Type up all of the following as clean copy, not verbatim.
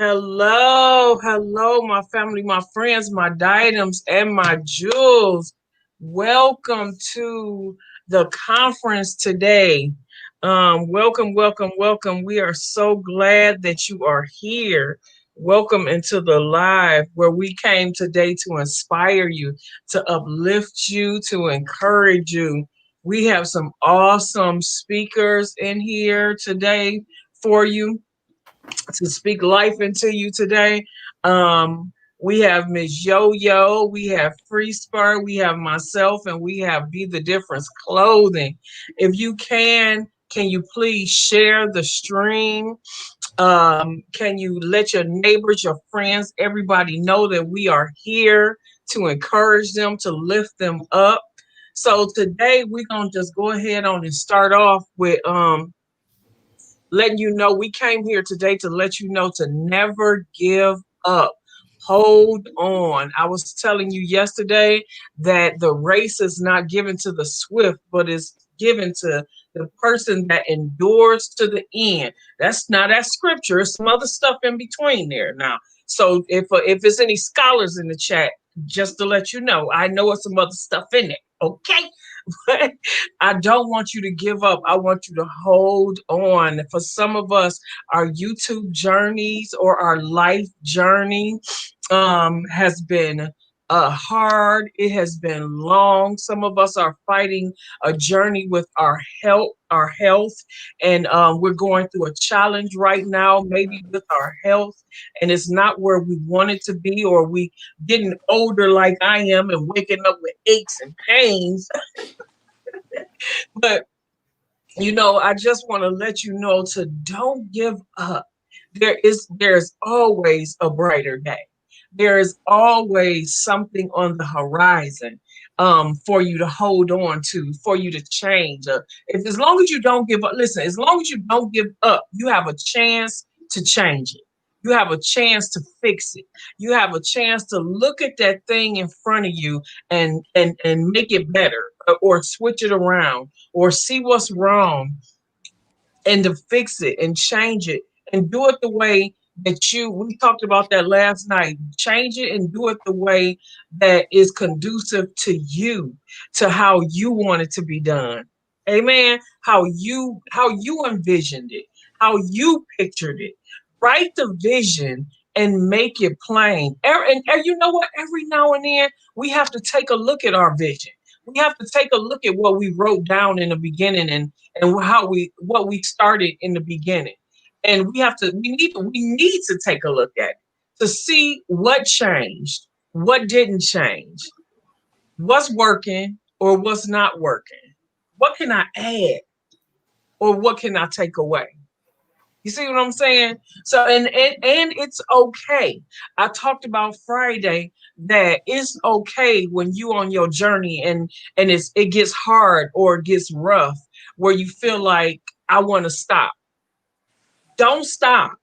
Hello, my family, my friends, my diadems, and my jewels. Welcome to the conference today. Welcome. We are so glad that you are here. Welcome into the live where we came today to inspire you, to uplift you, to encourage you. We have some awesome speakers in here today for you to speak life into you today. We have Miss Yo Yo, we have FREESPUR, we have myself, and we have Be the Difference Clothing. If you can you please share the stream? Can you let your neighbors, your friends, everybody know that we are here to encourage them, to lift them up? So today we're gonna just go ahead on and start off with letting you know we came here today to let you know to never give up. Hold on. I was telling you yesterday that the race is not given to the swift, but is given to the person that endures to the end. That's not that scripture. It's some other stuff in between there now. So if there's any scholars in the chat, just to let you know, I know it's some other stuff in there. Okay. But I don't want you to give up. I want you to hold on. For some of us, our YouTube journeys or our life journey has been hard. It has been long. Some of us are fighting a journey with our health, and we're going through a challenge right now, maybe with our health, and it's not where we want it to be, or we getting older like I am and waking up with aches and pains. But I just want to let you know to don't give up. There's always a brighter day. There is always something on the horizon for you to hold on to, for you to change. If as long as you don't give up, listen, as long as you don't give up, you have a chance to change it. You have a chance to fix it. You have a chance to look at that thing in front of you and make it better, or switch it around, or see what's wrong and to fix it and change it and do it the way that we talked about that last night. Change it and do it the way that is conducive to you, to how you want it to be done. Amen. How you envisioned it, how you pictured it. Write the vision and make it plain. And you know what? Every now and then we have to take a look at our vision. We have to take a look at what we wrote down in the beginning, and how we what we started in the beginning. And we need to take a look at it to see what changed, what didn't change, what's working or what's not working. What can I add or what can I take away? You see what I'm saying? So and it's okay. I talked about Friday that it's okay when you on your journey and it gets hard or it gets rough, where you feel like I want to stop. Don't stop.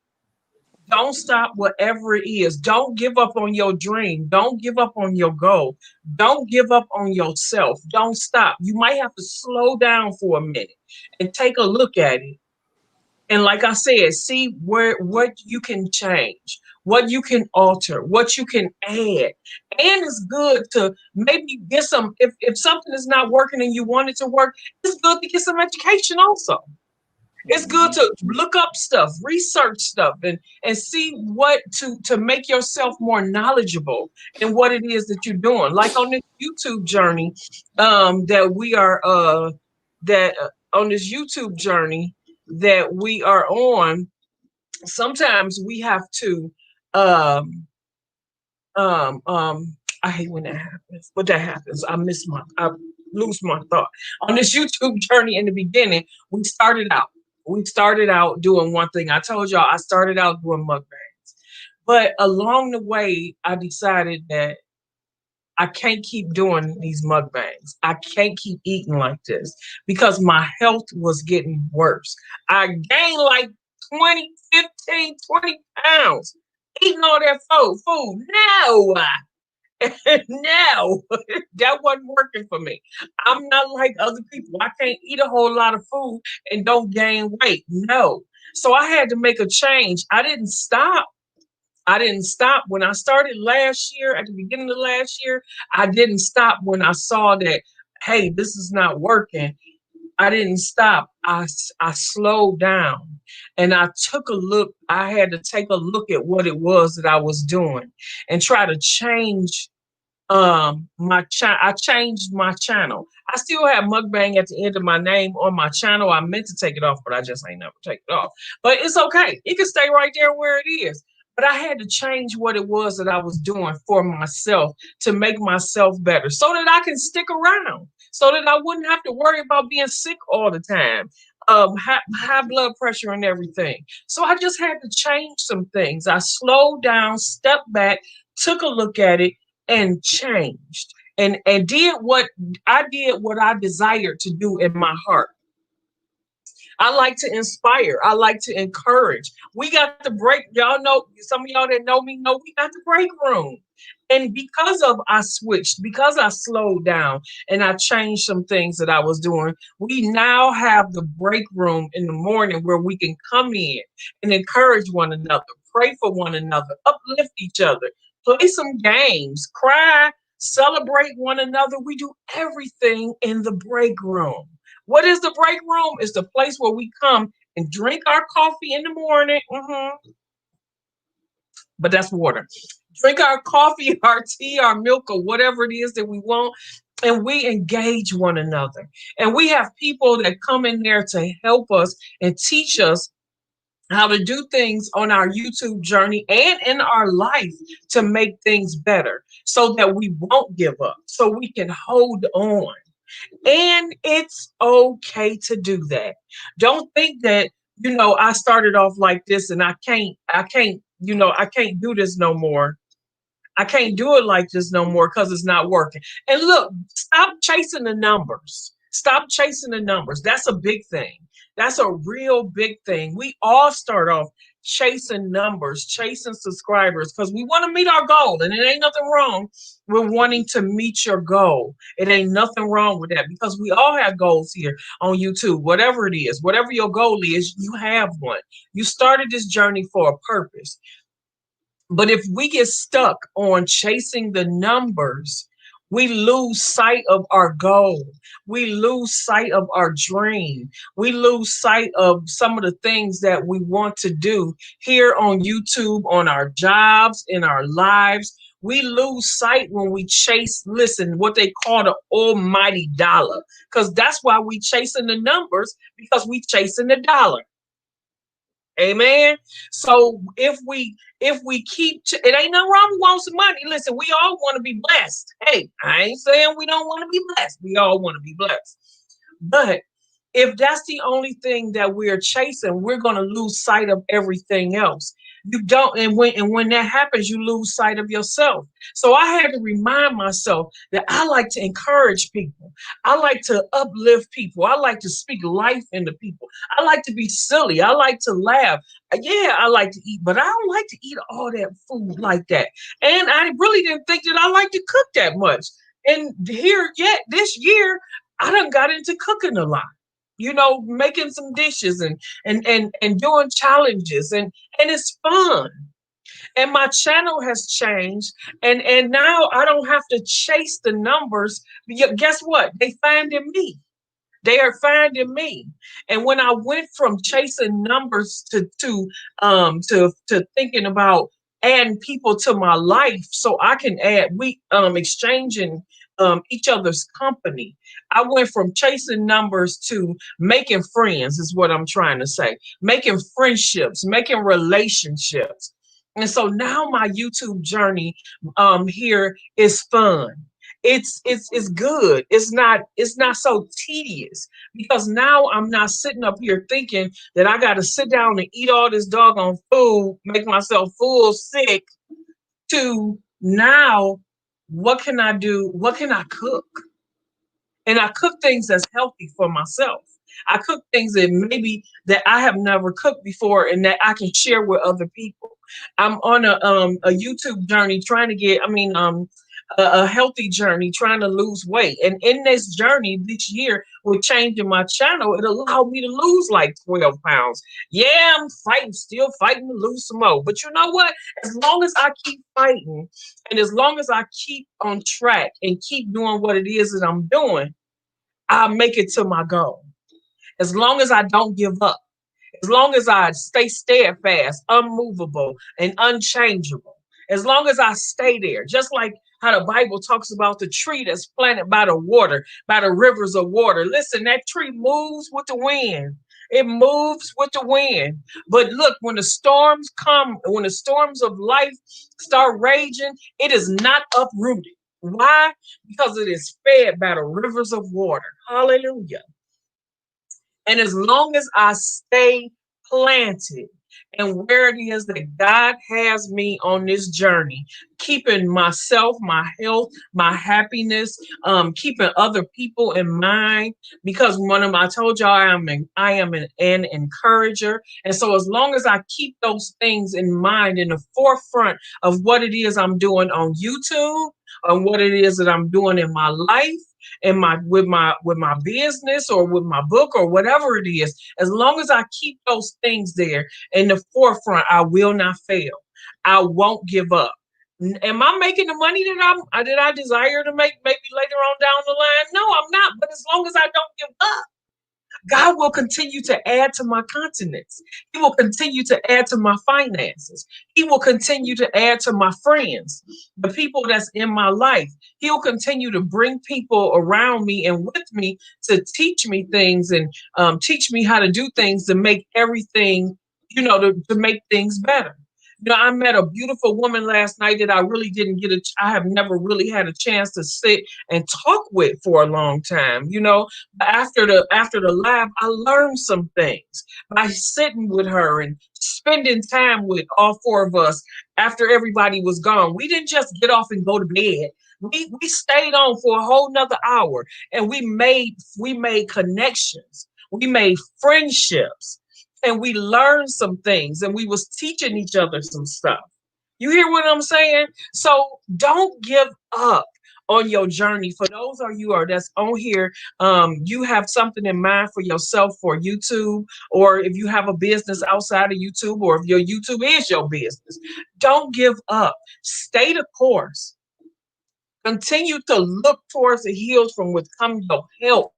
Don't stop whatever it is. Don't give up on your dream. Don't give up on your goal. Don't give up on yourself. Don't stop. You might have to slow down for a minute and take a look at it. And like I said, see what you can change, what you can alter, what you can add. And it's good to maybe get some, if something is not working and you want it to work, it's good to get some education also. It's good to look up stuff, research stuff, and see what to make yourself more knowledgeable in what it is that you're doing. Like on this YouTube journey, that we are that on this YouTube journey that we are on, sometimes we have to um I hate when that happens. But that happens. I lose my thought. On this YouTube journey in the beginning, we started out. We started out doing one thing. I told y'all I started out doing mukbangs. But along the way, I decided that I can't keep doing these mukbangs. I can't keep eating like this because my health was getting worse. I gained like 20, 15, 20 pounds eating all that food. No, no, that wasn't working for me. I'm not like other people. I can't eat a whole lot of food and don't gain weight. No. So I had to make a change. I didn't stop. I didn't stop when I started last year, at the beginning of last year. I didn't stop when I saw that, hey, this is not working. I didn't stop. I slowed down and I took a look. I had to take a look at what it was that I was doing and try to change I changed my channel. I still have mukbang at the end of my name on my channel. I meant to take it off, but I just ain't never take it off. But it's okay. It can stay right there where it is. But I had to change what it was that I was doing for myself to make myself better so that I can stick around, so that I wouldn't have to worry about being sick all the time, high blood pressure and everything. So I just had to change some things. I slowed down, stepped back, took a look at it, and changed and did what I desired to do in my heart. I like to inspire. I like to encourage. We got the break. Y'all know, some of y'all that know me know we got the break room. And because of I switched, because I slowed down and I changed some things that I was doing, we now have the break room in the morning where we can come in and encourage one another, pray for one another, uplift each other, play some games, cry, celebrate one another. We do everything in the break room. What is the break room? It's the place where we come and drink our coffee in the morning. But that's water. Drink our coffee, our tea, our milk, or whatever it is that we want, and we engage one another. And we have people that come in there to help us and teach us how to do things on our YouTube journey and in our life to make things better so that we won't give up, so we can hold on. And it's okay to do that. Don't think that, I started off like this and I can't do this no more. I can't do it like this no more because it's not working. And look, stop chasing the numbers. Stop chasing the numbers. That's a big thing. That's a real big thing. We all start off chasing numbers, chasing subscribers because we want to meet our goal. And it ain't nothing wrong with wanting to meet your goal. It ain't nothing wrong with that because we all have goals here on YouTube. Whatever it is, whatever your goal is, you have one. You started this journey for a purpose. But if we get stuck on chasing the numbers, we lose sight of our goal. We lose sight of our dream. We lose sight of some of the things that we want to do here on YouTube, on our jobs, in our lives. We lose sight when we chase, listen, what they call the almighty dollar. Because that's why we chasing the numbers, because we chasing the dollar. Amen. So if we keep it ain't nothing wrong with wanting some money. Listen, we all want to be blessed. Hey, I ain't saying we don't want to be blessed. We all want to be blessed. But if that's the only thing that we're chasing, we're going to lose sight of everything else. You don't, and when that happens, you lose sight of yourself. So I had to remind myself that I like to encourage people. I like to uplift people. I like to speak life into people. I like to be silly. I like to laugh. Yeah, I like to eat, but I don't like to eat all that food like that. And I really didn't think that I like to cook that much. And here yet this year, I done got into cooking a lot, making some dishes and doing challenges and it's fun. And my channel has changed and now I don't have to chase the numbers. Guess what? They finding me. They are finding me. And when I went from chasing numbers to thinking about adding people to my life so I can add we exchanging each other's company. I went from chasing numbers to making friends, is what I'm trying to say. Making friendships, making relationships. And so now my YouTube journey here is fun. It's good. It's not so tedious because now I'm not sitting up here thinking that I got to sit down and eat all this doggone food, make myself full sick. To now, what can I do? What can I cook? And I cook things that's healthy for myself. I cook things that maybe that I have never cooked before and that I can share with other people. I'm on a YouTube journey trying to get, a healthy journey trying to lose weight. And in this journey this year with changing my channel, it allowed me to lose like 12 pounds. Yeah, I'm fighting, still fighting to lose some more. But you know what? As long as I keep fighting and as long as I keep on track and keep doing what it is that I'm doing, I'll make it to my goal. As long as I don't give up, as long as I stay steadfast, unmovable, and unchangeable, as long as I stay there, just like how the Bible talks about the tree that's planted by the water, by the rivers of water. Listen, that tree moves with the wind. It moves with the wind. But look, when the storms come, when the storms of life start raging, it is not uprooted. Why? Because it is fed by the rivers of water. Hallelujah. And as long as I stay planted and where it is that God has me on this journey, keeping myself, my health, my happiness, keeping other people in mind, because one of I told y'all I am an encourager. And so as long as I keep those things in mind in the forefront of what it is I'm doing on YouTube, and what it is that I'm doing in my life, and my business or with my book or whatever it is, as long as I keep those things there in the forefront, I will not fail. I won't give up. Am I making the money that I desire to make maybe later on down the line? No, I'm not. But as long as I don't give up, God will continue to add to my continents. He will continue to add to my finances. He will continue to add to my friends, the people that's in my life. He'll continue to bring people around me and with me to teach me things and teach me how to do things to make everything, to make things better. I met a beautiful woman last night that I really didn't I have never really had a chance to sit and talk with for a long time. After the live, I learned some things by sitting with her and spending time with all four of us after everybody was gone. We didn't just get off and go to bed. We stayed on for a whole nother hour, and we made connections. We made friendships, and we learned some things, and we was teaching each other some stuff. You hear what I'm saying? So don't give up on your journey. For those of you that's on here, you have something in mind for yourself for YouTube, or if you have a business outside of YouTube, or if your YouTube is your business, don't give up. Stay the course. Continue to look towards the hills from which comes your help.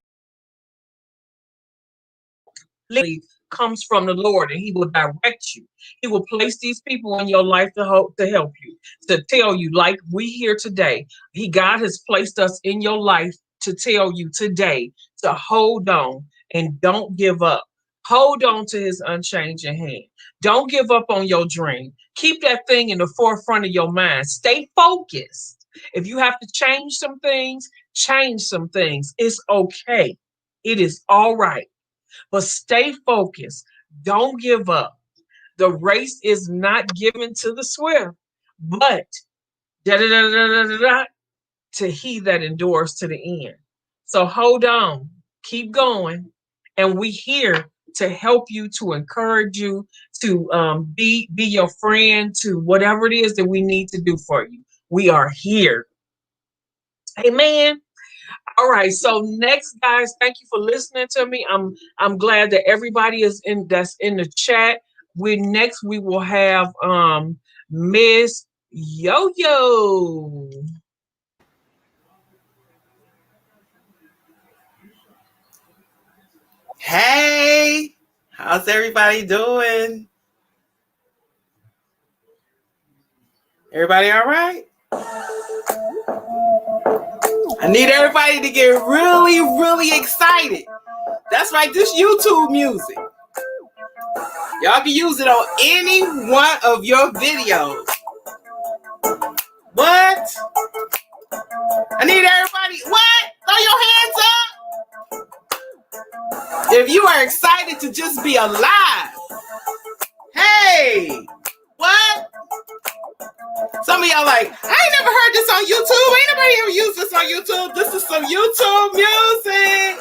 Literally comes from the Lord, and He will direct you. He will place these people in your life to help you, to tell you, like we here today. God has placed us in your life to tell you today to hold on and don't give up. Hold on to His unchanging hand. Don't give up on your dream. Keep that thing in the forefront of your mind. Stay focused. If you have to change some things, change some things. It's okay. It is all right. But stay focused. Don't give up. The race is not given to the swift, but to he that endures to the end. So hold on, keep going, and we here to help you, to encourage you, to be your friend, to whatever it is that we need to do for you. We are here. Amen. All right. So next, guys, thank you for listening to me. I'm glad that everybody that's in the chat. We will have Miss Yo-Yo. Hey, how's everybody doing? Everybody all right? I need everybody to get really, really excited. That's right, this YouTube music. Y'all can use it on any one of your videos. What? I need everybody. What? Throw your hands up. If you are excited to just be alive. Hey, what? Some of y'all like, I ain't never heard this on YouTube. Ain't nobody ever used this on YouTube. This is some YouTube music.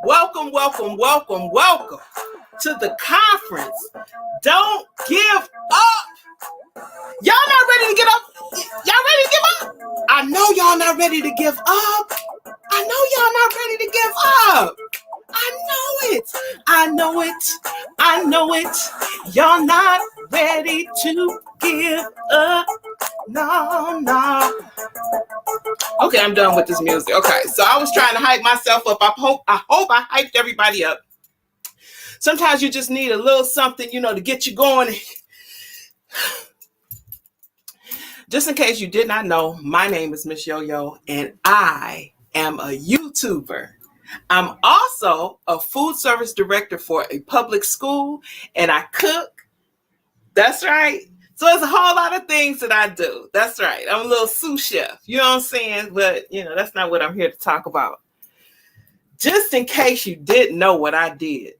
Welcome, welcome, welcome, welcome to the conference. Don't give up. Y'all not ready to get up? Y'all ready to give up? I know y'all not ready to give up. I know y'all not ready to give up. I know it. I know it. I know it. Y'all not ready to give up. No, no. Okay, I'm done with this music. Okay, so I was trying to hype myself up. I hope I hyped everybody up. Sometimes you just need a little something, to get you going. Just in case you did not know, my name is Miss Yo-Yo, and I am a YouTuber. I'm also a food service director for a public school, and I cook. That's right. So there's a whole lot of things that I do. That's right. I'm a little sous chef. You know what I'm saying? But, that's not what I'm here to talk about. Just in case you didn't know what I did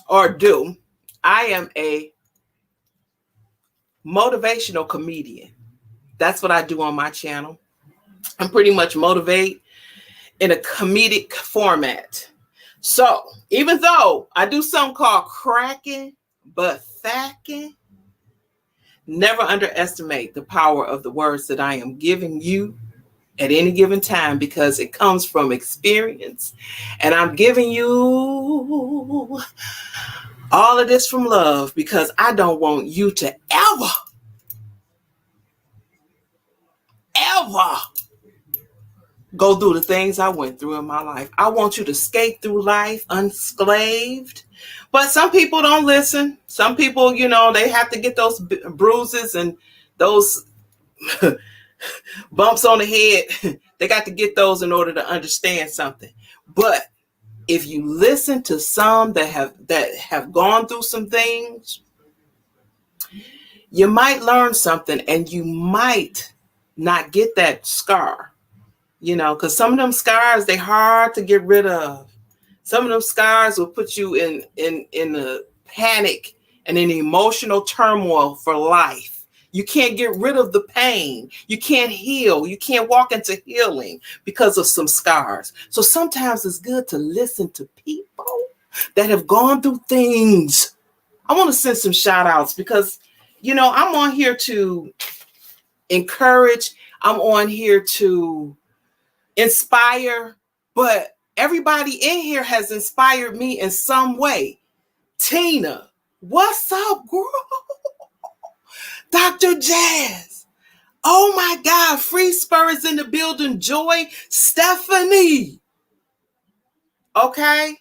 or do, I am a motivational comedian. That's what I do on my channel. I'm pretty much motivate in a comedic format. So even though I do something called cracking, but thacking, never underestimate the power of the words that I am giving you at any given time, because it comes from experience. And I'm giving you all of this from love, because I don't want you to ever go through the things I went through in my life. I want you to skate through life unscathed. But some people don't listen. Some people, they have to get those bruises and those bumps on the head. They got to get those in order to understand something. But if you listen to some that have gone through some things, you might learn something, and you might not get that scar. Because some of them scars, they're hard to get rid of. Some of them scars will put you in a panic and in emotional turmoil for life. You can't get rid of the pain. You can't heal. You can't walk into healing because of some scars. So sometimes it's good to listen to people that have gone through things. I want to send some shout outs because, I'm on here to encourage. I'm on here to inspire, but everybody in here has inspired me in some way. Tina, what's up, girl? Dr. Jazz, oh my God, FREESPUR is in the building. Joy, Stephanie. Okay,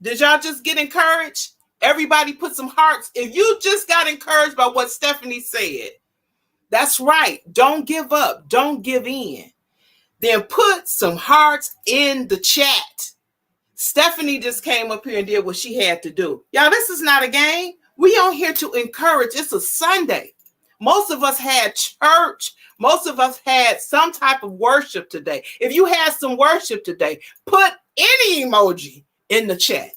did y'all just get encouraged? Everybody put some hearts. If you just got encouraged by what Stephanie said, that's right. Don't give up. Don't give in. Then put some hearts in the chat. Stephanie just came up here and did what she had to do. Y'all, this is not a game. We on here to encourage. It's a Sunday. Most of us had church. Most of us had some type of worship today. If you had some worship today, put any emoji in the chat.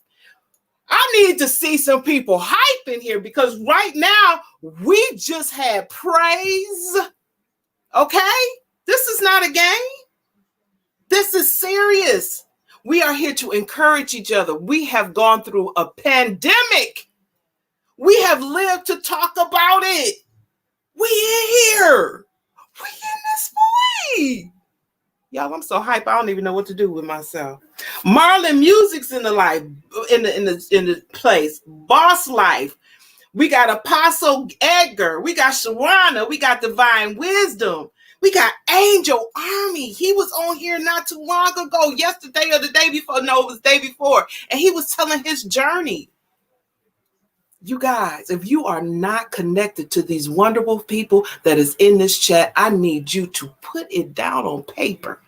I need to see some people hype in here, because right now we just had praise. Okay? This is not a game. This is serious. We are here to encourage each other. We have gone through a pandemic. We have lived to talk about it. We in here. We in this movie. Y'all, I'm so hype. I don't even know what to do with myself. Marlon Music's in the life, in the place. Boss Life. We got Apostle Edgar. We got Shawana. We got Divine Wisdom. We got Angel Army. He was on here not too long ago, yesterday or the day before. No, it was the day before. And he was telling his journey. You guys, if you are not connected to these wonderful people that is in this chat, I need you to put it down on paper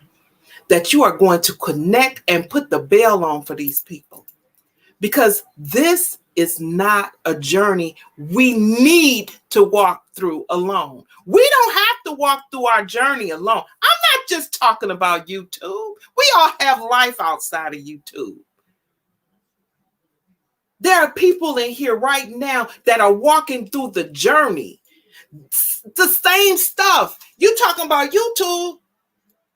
that you are going to connect and put the bell on for these people. Because this is not a journey we need to walk through alone. We don't have to walk through our journey alone. I'm not just talking about YouTube. We all have life outside of YouTube. There are people in here right now that are walking through the journey. The same stuff. You talking about YouTube,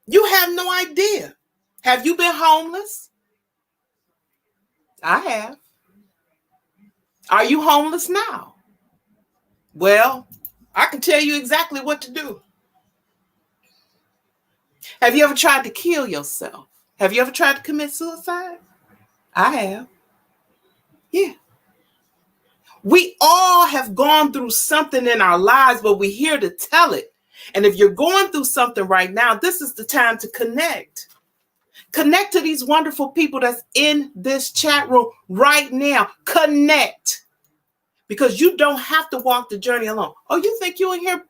you have no idea. Have you been homeless? I have. Are you homeless now? Well, I can tell you exactly what to do. Have you ever tried to kill yourself? Have you ever tried to commit suicide? I have. Yeah. We all have gone through something in our lives, but we're here to tell it. And if you're going through something right now, this is the time to connect. Connect to these wonderful people that's in this chat room right now. Connect. Because you don't have to walk the journey alone. Oh, you think you're in here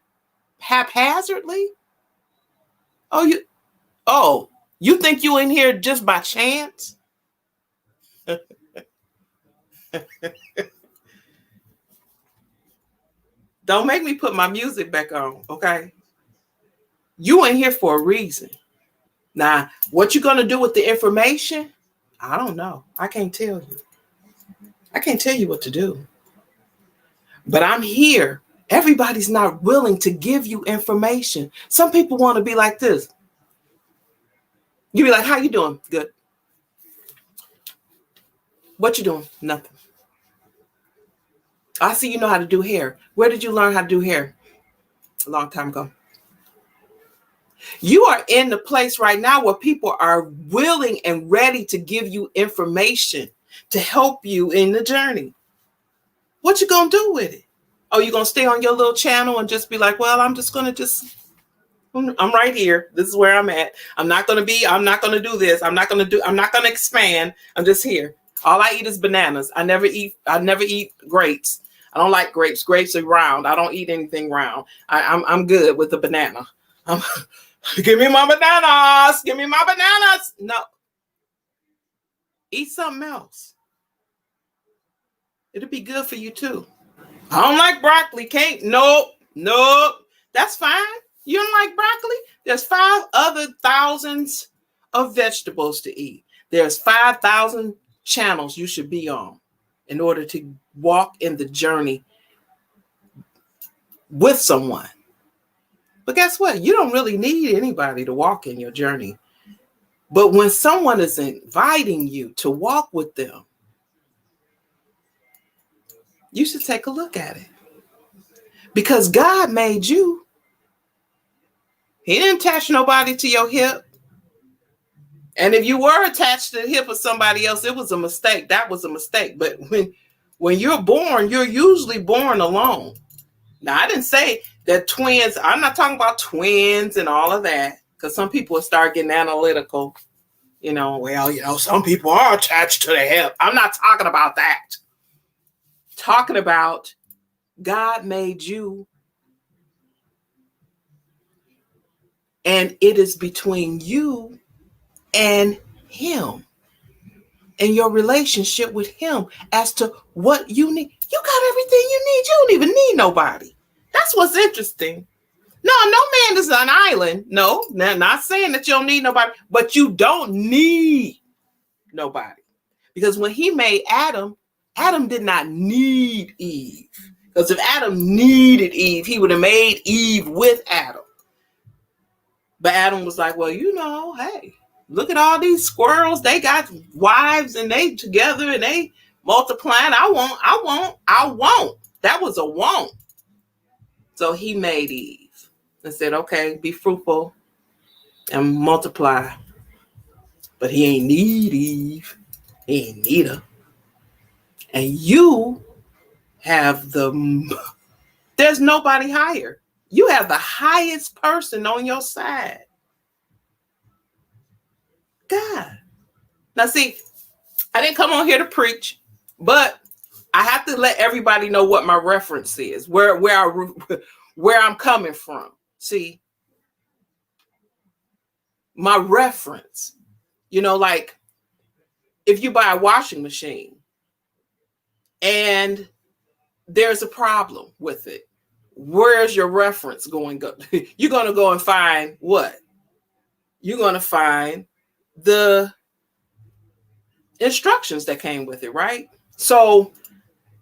haphazardly? You think you're in here just by chance? Don't make me put my music back on, okay? You in here for a reason. Now, what you gonna do with the information? I don't know. I can't tell you. I can't tell you what to do. But I'm here. Everybody's not willing to give you information. Some people want to be like this. You be like, how you doing? Good. What you doing? Nothing. I see you know how to do hair. Where did you learn how to do hair? A long time ago. You are in the place right now where people are willing and ready to give you information to help you in the journey. What you gonna do with it? Oh, you gonna stay on your little channel and just be like, well, I'm right here. This is where I'm at. I'm not gonna do this. I'm not gonna expand. I'm just here. All I eat is bananas. I never eat grapes. I don't like grapes. Grapes are round. I don't eat anything round. I'm good with the banana. Give me my bananas. Give me my bananas. No. Eat something else. It'll be good for you too. I don't like broccoli. Nope. That's fine. You don't like broccoli? There's 5,000 of vegetables to eat. There's 5,000 channels you should be on in order to walk in the journey with someone. But guess what? You don't really need anybody to walk in your journey. But when someone is inviting you to walk with them, you should take a look at it. Because God made you. He didn't attach nobody to your hip. And if you were attached to the hip of somebody else, it was a mistake. That was a mistake. But when you're born, you're usually born alone. Now, I didn't say that twins, I'm not talking about twins and all of that, because some people start getting analytical. Some people are attached to the hip. I'm not talking about that. Talking about God made you, and it is between you and him and your relationship with him as to what you need. You got everything you need. You don't even need nobody. That's what's interesting. No man is an island. No, not saying that you don't need nobody, but you don't need nobody. Because when he made Adam did not need Eve. Because if Adam needed Eve, he would have made Eve with Adam. But Adam was like, well, hey, look at all these squirrels. They got wives and they together and they multiplying. I won't. That was a want. So he made Eve and said, okay, be fruitful and multiply. But he ain't need Eve. He ain't need her. And you have there's nobody higher. You have the highest person on your side. God. Now see, I didn't come on here to preach, but I have to let everybody know what my reference is, where I'm coming from. See, my reference, like if you buy a washing machine and there's a problem with it, where's your reference going? You're going to go and find what? You're going to find the instructions that came with it, right? So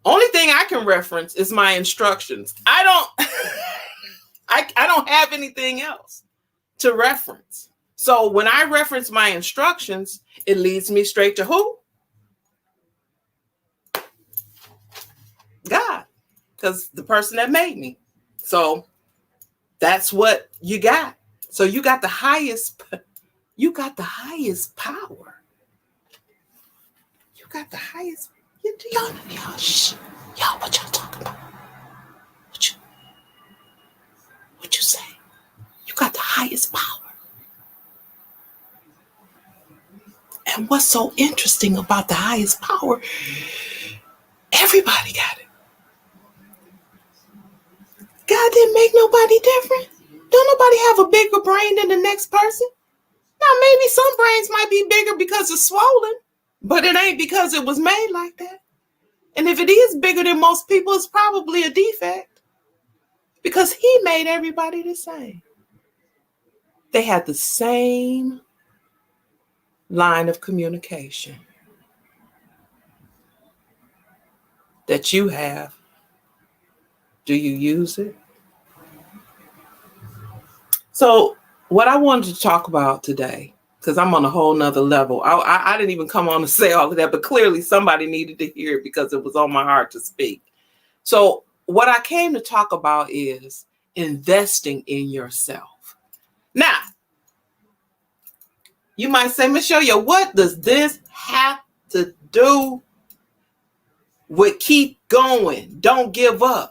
only thing I can reference is my instructions. I don't have anything else to reference. So when I reference my instructions, it leads me straight to who? God, because the person that made me. So that's what you got. So you got the highest power. You got the highest. Y'all, shh. Y'all, what y'all talking about? What you say? You got the highest power. And what's so interesting about the highest power, everybody got it. God didn't make nobody different. Don't nobody have a bigger brain than the next person. Now, maybe some brains might be bigger because it's swollen, but it ain't because it was made like that. And if it is bigger than most people, it's probably a defect because he made everybody the same. They had the same line of communication that you have. Do you use it? So what I wanted to talk about today, because I'm on a whole nother level. I didn't even come on to say all of that, but clearly somebody needed to hear it because it was on my heart to speak. So what I came to talk about is investing in yourself. Now, you might say, Michelle, what does this have to do with keep going? Don't give up.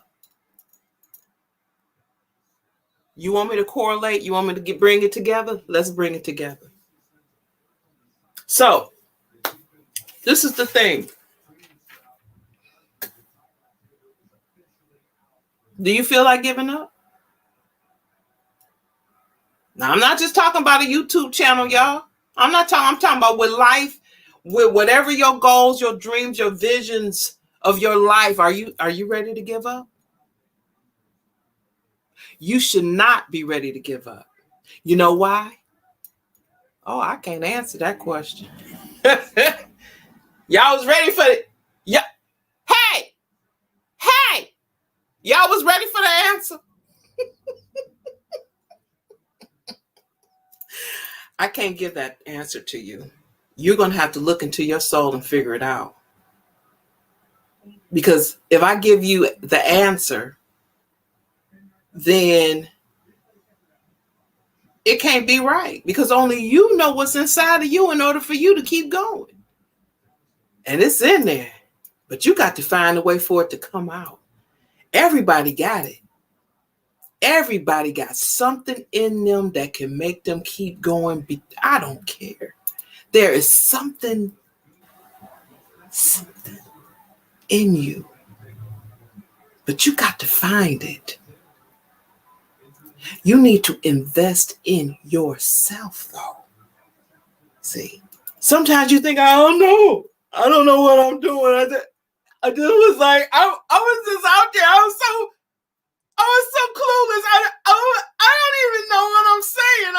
You want me to correlate? You want me to bring it together? Let's bring it together. So, this is the thing. Do you feel like giving up? Now, I'm not just talking about a YouTube channel, y'all. I'm talking about with life, with whatever your goals, your dreams, your visions of your life. Are you ready to give up? You should not be ready to give up. You know why? Oh, I can't answer that question. Y'all was ready for it. Yeah. Hey. Y'all was ready for the answer. I can't give that answer to you. You're going to have to look into your soul and figure it out. Because if I give you the answer, then it can't be right. Because only you know what's inside of you in order for you to keep going. And it's in there. But you got to find a way for it to come out. Everybody got it. Everybody got something in them that can make them keep going. I don't care. There is something in you. But you got to find it. You need to invest in yourself, though. See, sometimes you think, I don't know what I'm doing. I just was like, I was just out there. I was so clueless. I don't even know what I'm saying.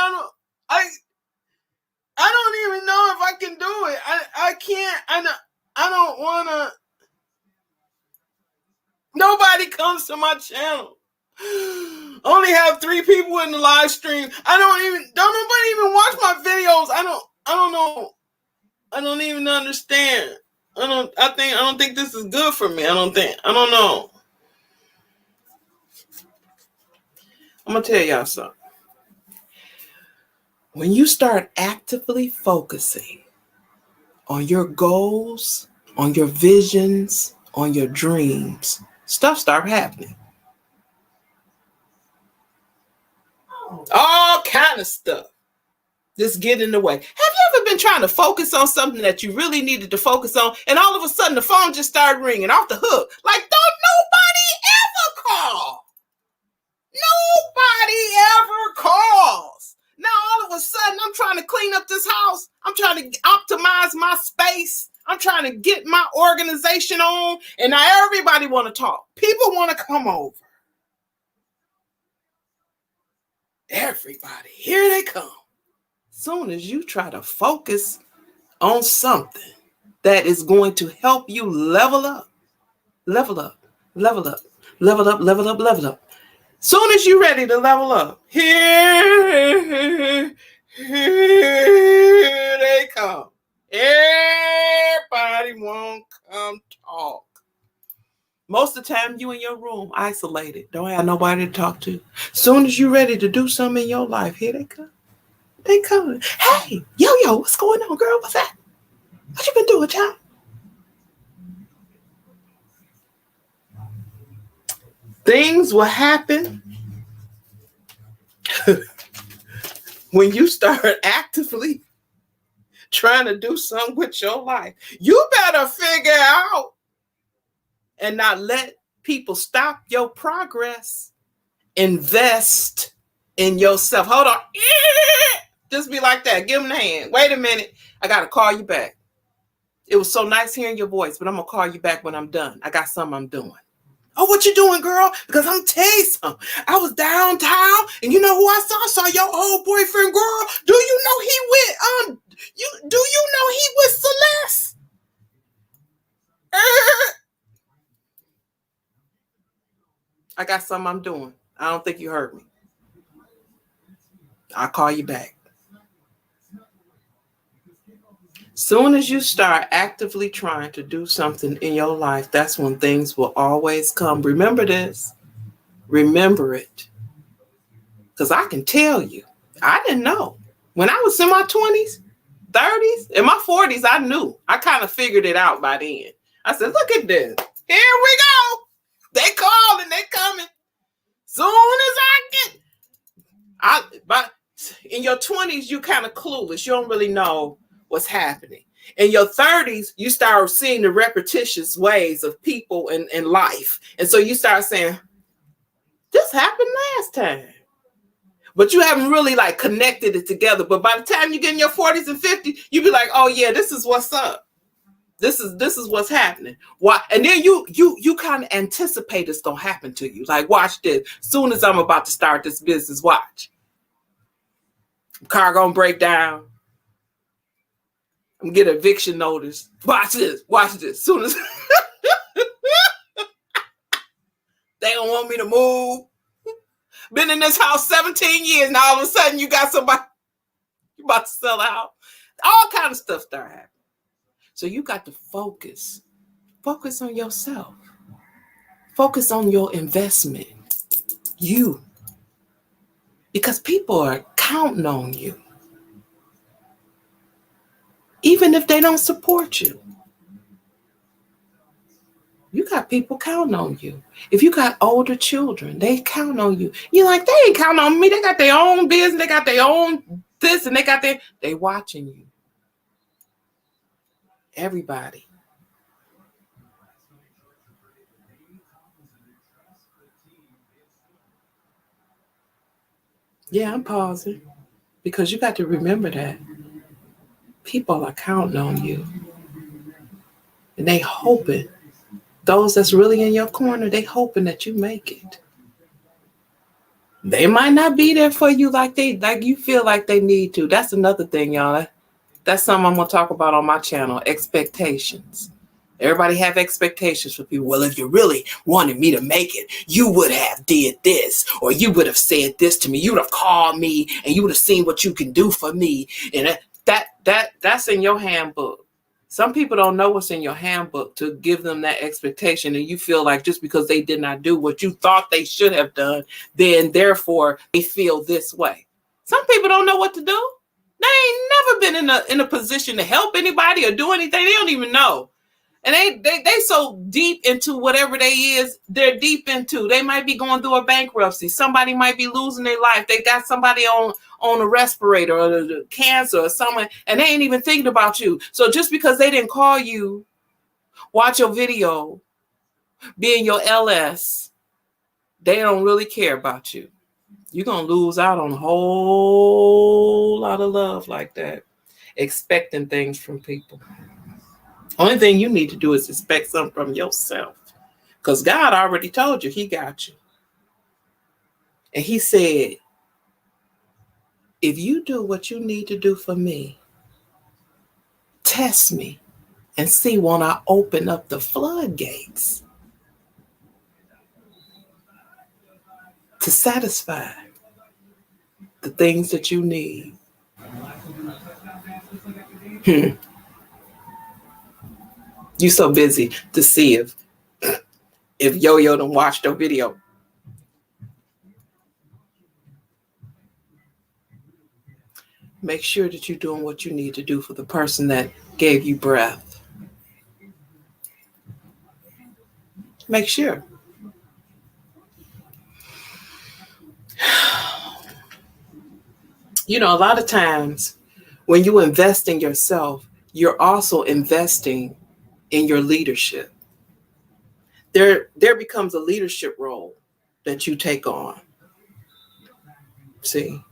I don't even know if I can do it. I can't. I don't want to. Nobody comes to my channel. Only have 3 people in the live stream. Don't nobody even watch my videos. I don't know. I don't even understand. I don't think this is good for me. I don't know. I'm gonna tell y'all something. When you start actively focusing on your goals, on your visions, on your dreams, stuff start happening. All kind of stuff just get in the way. Have you ever been trying to focus on something that you really needed to focus on, and all of a sudden the phone just started ringing off the hook? Like, don't nobody ever call. Nobody ever calls. Now all of a sudden I'm trying to clean up this house. I'm trying to optimize my space. I'm trying to get my organization on, and now everybody want to talk. People want to come over. Everybody, here they come. Soon as you try to focus on something that is going to help you level up. Soon as you're ready to level up, here they come. Everybody won't come talk. Most of the time, you in your room, isolated, don't have nobody to talk to. Soon as you ready to do something in your life, here they come. They coming. Hey, yo, what's going on, girl? What's that? What you been doing, child? Things will happen when you start actively trying to do something with your life. You better figure out and not let people stop your progress. Invest in yourself. Hold on. Just be like that. Give them the hand. Wait a minute. I got to call you back. It was so nice hearing your voice, but I'm going to call you back when I'm done. I got something I'm doing. Oh, what you doing, girl? Because I'm tell you something. I was downtown, and you know who I saw? I saw your old boyfriend, girl. Do you know he with do you know he with Celeste? I got something I'm doing. I don't think you heard me. I'll call you back. Soon as you start actively trying to do something in your life, that's when things will always come. Remember this. Remember it. Because I can tell you, I didn't know. When I was in my 20s, 30s, in my 40s, I knew. I kind of figured it out by then. I said, look at this. Here we go. They calling, they coming. Soon as but in your 20s, you kind of clueless. You don't really know what's happening. In your 30s, you start seeing the repetitious ways of people and life. And so you start saying, this happened last time. But you haven't really like connected it together. But by the time you get in your 40s and 50s, you be like, oh yeah, this is what's up. This is what's happening. Why? And then you kind of anticipate it's gonna happen to you. Like, watch this. Soon as I'm about to start this business, watch. Car gonna break down. I'm gonna get an eviction notice. Watch this. Watch this. Soon as they don't want me to move. Been in this house 17 years. Now all of a sudden you got somebody you about to sell out. All kind of stuff start happening. So you got to focus. Focus on yourself. Focus on your investment. You. Because people are counting on you. Even if they don't support you. You got people counting on you. If you got older children, they count on you. You're like, they ain't counting on me. They got their own business. They got their own this and they watching you. Everybody. Yeah, I'm pausing because you got to remember that people are counting on you and they hoping, those that's really in your corner, they hoping that you make it. They might not be there for you like you feel like they need to. That's another thing, y'all. That's something I'm going to talk about on my channel, expectations. Everybody have expectations for people. Well, if you really wanted me to make it, you would have did this, or you would have said this to me. You would have called me and you would have seen what you can do for me. And that's in your handbook. Some people don't know what's in your handbook to give them that expectation. And you feel like just because they did not do what you thought they should have done, then therefore they feel this way. Some people don't know what to do. They ain't never been in a position to help anybody or do anything. They don't even know. And they so deep into whatever they're deep into. They might be going through a bankruptcy. Somebody might be losing their life. They got somebody on a respirator or the cancer or someone, and they ain't even thinking about you. So just because they didn't call you, watch your video, be in your LS, they don't really care about you. You're going to lose out on a whole lot of love like that, expecting things from people. Only thing you need to do is expect something from yourself. Because God already told you he got you. And he said, if you do what you need to do for me, test me and see when I open up the floodgates to satisfy the things that you need. You're so busy to see if Yo-Yo done watched the video. Make sure that you're doing what you need to do for the person that gave you breath. Make sure. You know, a lot of times when you invest in yourself, you're also investing in your leadership. There becomes a leadership role that you take on. See?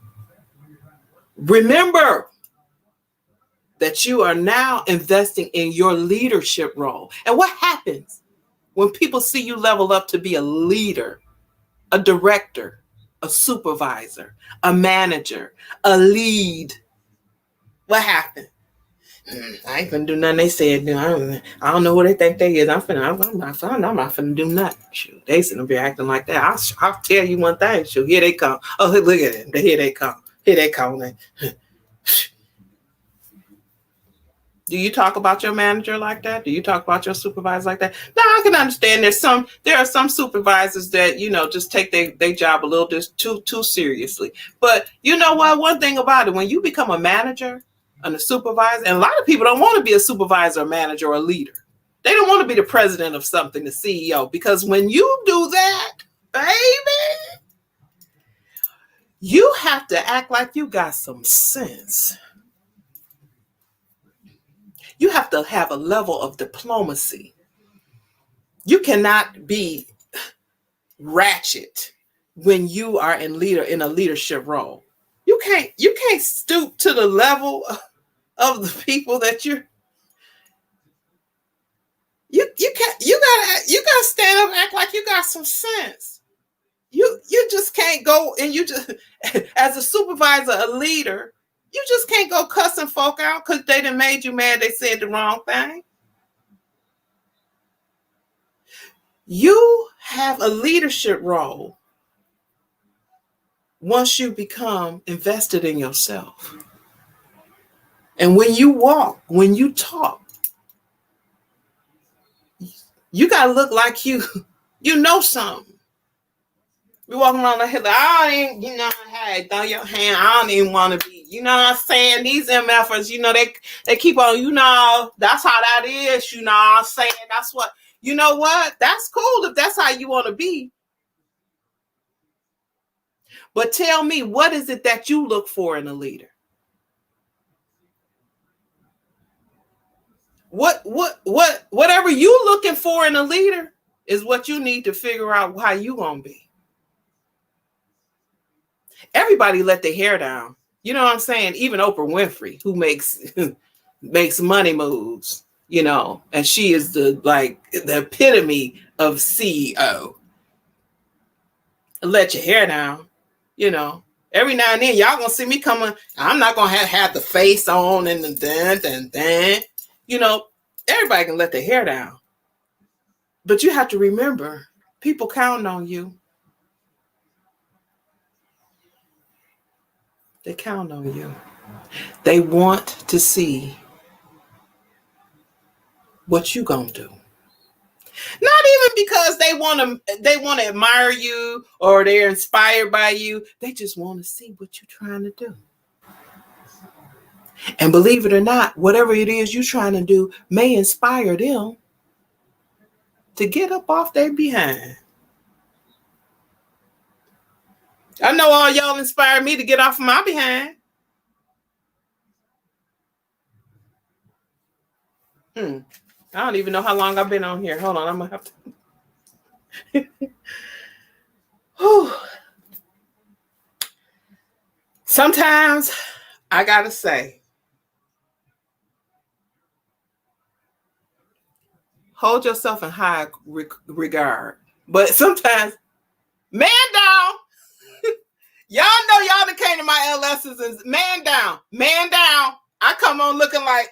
Remember that you are now investing in your leadership role. And what happens when people see you level up to be a leader, a director, a supervisor, a manager, a lead? What happened? I ain't finna do nothing they said. I don't know who they think they is. I'm not finna do nothing. Shoot, they shouldn't be acting like that. I'll tell you one thing. Shoot, here they come. Oh, look at them. Here they come. Here they come. Do you talk about your manager like that? Do you talk about your supervisor like that? Now, I can understand there are some supervisors that, just take their job a little too seriously. But you know what? One thing about it, when you become a manager and a supervisor, and a lot of people don't want to be a supervisor, a manager, or a leader. They don't want to be the president of something, the CEO, because when you do that, baby, you have to act like you got some sense. You have to have a level of diplomacy. You cannot be ratchet when you are in a leadership role. You can't stoop to the level of the people that you gotta stand up and act like you got some sense. You just can't go and you just as a supervisor, a leader. You just can't go cussing folk out because they done made you mad. They said the wrong thing. You have a leadership role once you become invested in yourself. And when you walk, when you talk, you got to look like you know something. We walking around the hill, I don't even, hey, throw your hand. I don't even want to be, you know what I'm saying? These MFers, they keep on, that's how that is, what I'm saying? That's what, you know what? That's cool if that's how you want to be. But tell me, what is it that you look for in a leader? Whatever you looking for in a leader is what you need to figure out how you gonna be. Everybody let their hair down. You know what I'm saying? Even Oprah Winfrey, who makes money moves, and she is the epitome of CEO. Let your hair down, Every now and then, y'all gonna see me coming. I'm not gonna have the face on and the then. Everybody can let their hair down. But you have to remember, people count on you. They count on you. They want to see what you gonna do. Not even because they want to admire you or they're inspired by you. They just want to see what you're trying to do. And believe it or not, whatever it is you're trying to do may inspire them to get up off their behind. I know all y'all inspired me to get off my behind. I don't even know how long I've been on here. Hold on, I'm going to have to. Sometimes I got to say, hold yourself in high regard. But sometimes, man down. Y'all know y'all that came to my LSs and man down. I come on looking like,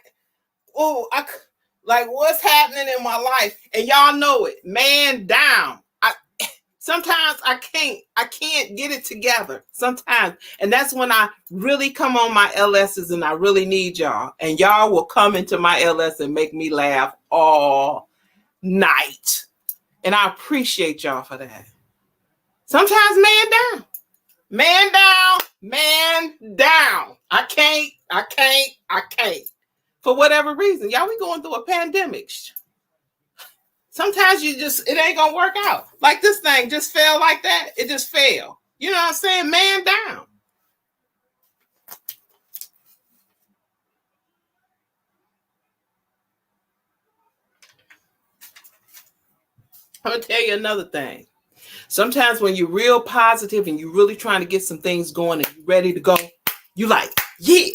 what's happening in my life? And y'all know it. Man down. Sometimes I can't get it together. Sometimes. And that's when I really come on my LSs and I really need y'all. And y'all will come into my LS and make me laugh all night. And I appreciate y'all for that. Sometimes man down. Man down. Man down. I can't. For whatever reason. Y'all, we going through a pandemic. Sometimes it ain't gonna work out. Like this thing just fell like that. It just fell. You know what I'm saying? Man down. I'm gonna tell you another thing. Sometimes when you're real positive and you're really trying to get some things going and you're ready to go, you like, yeah,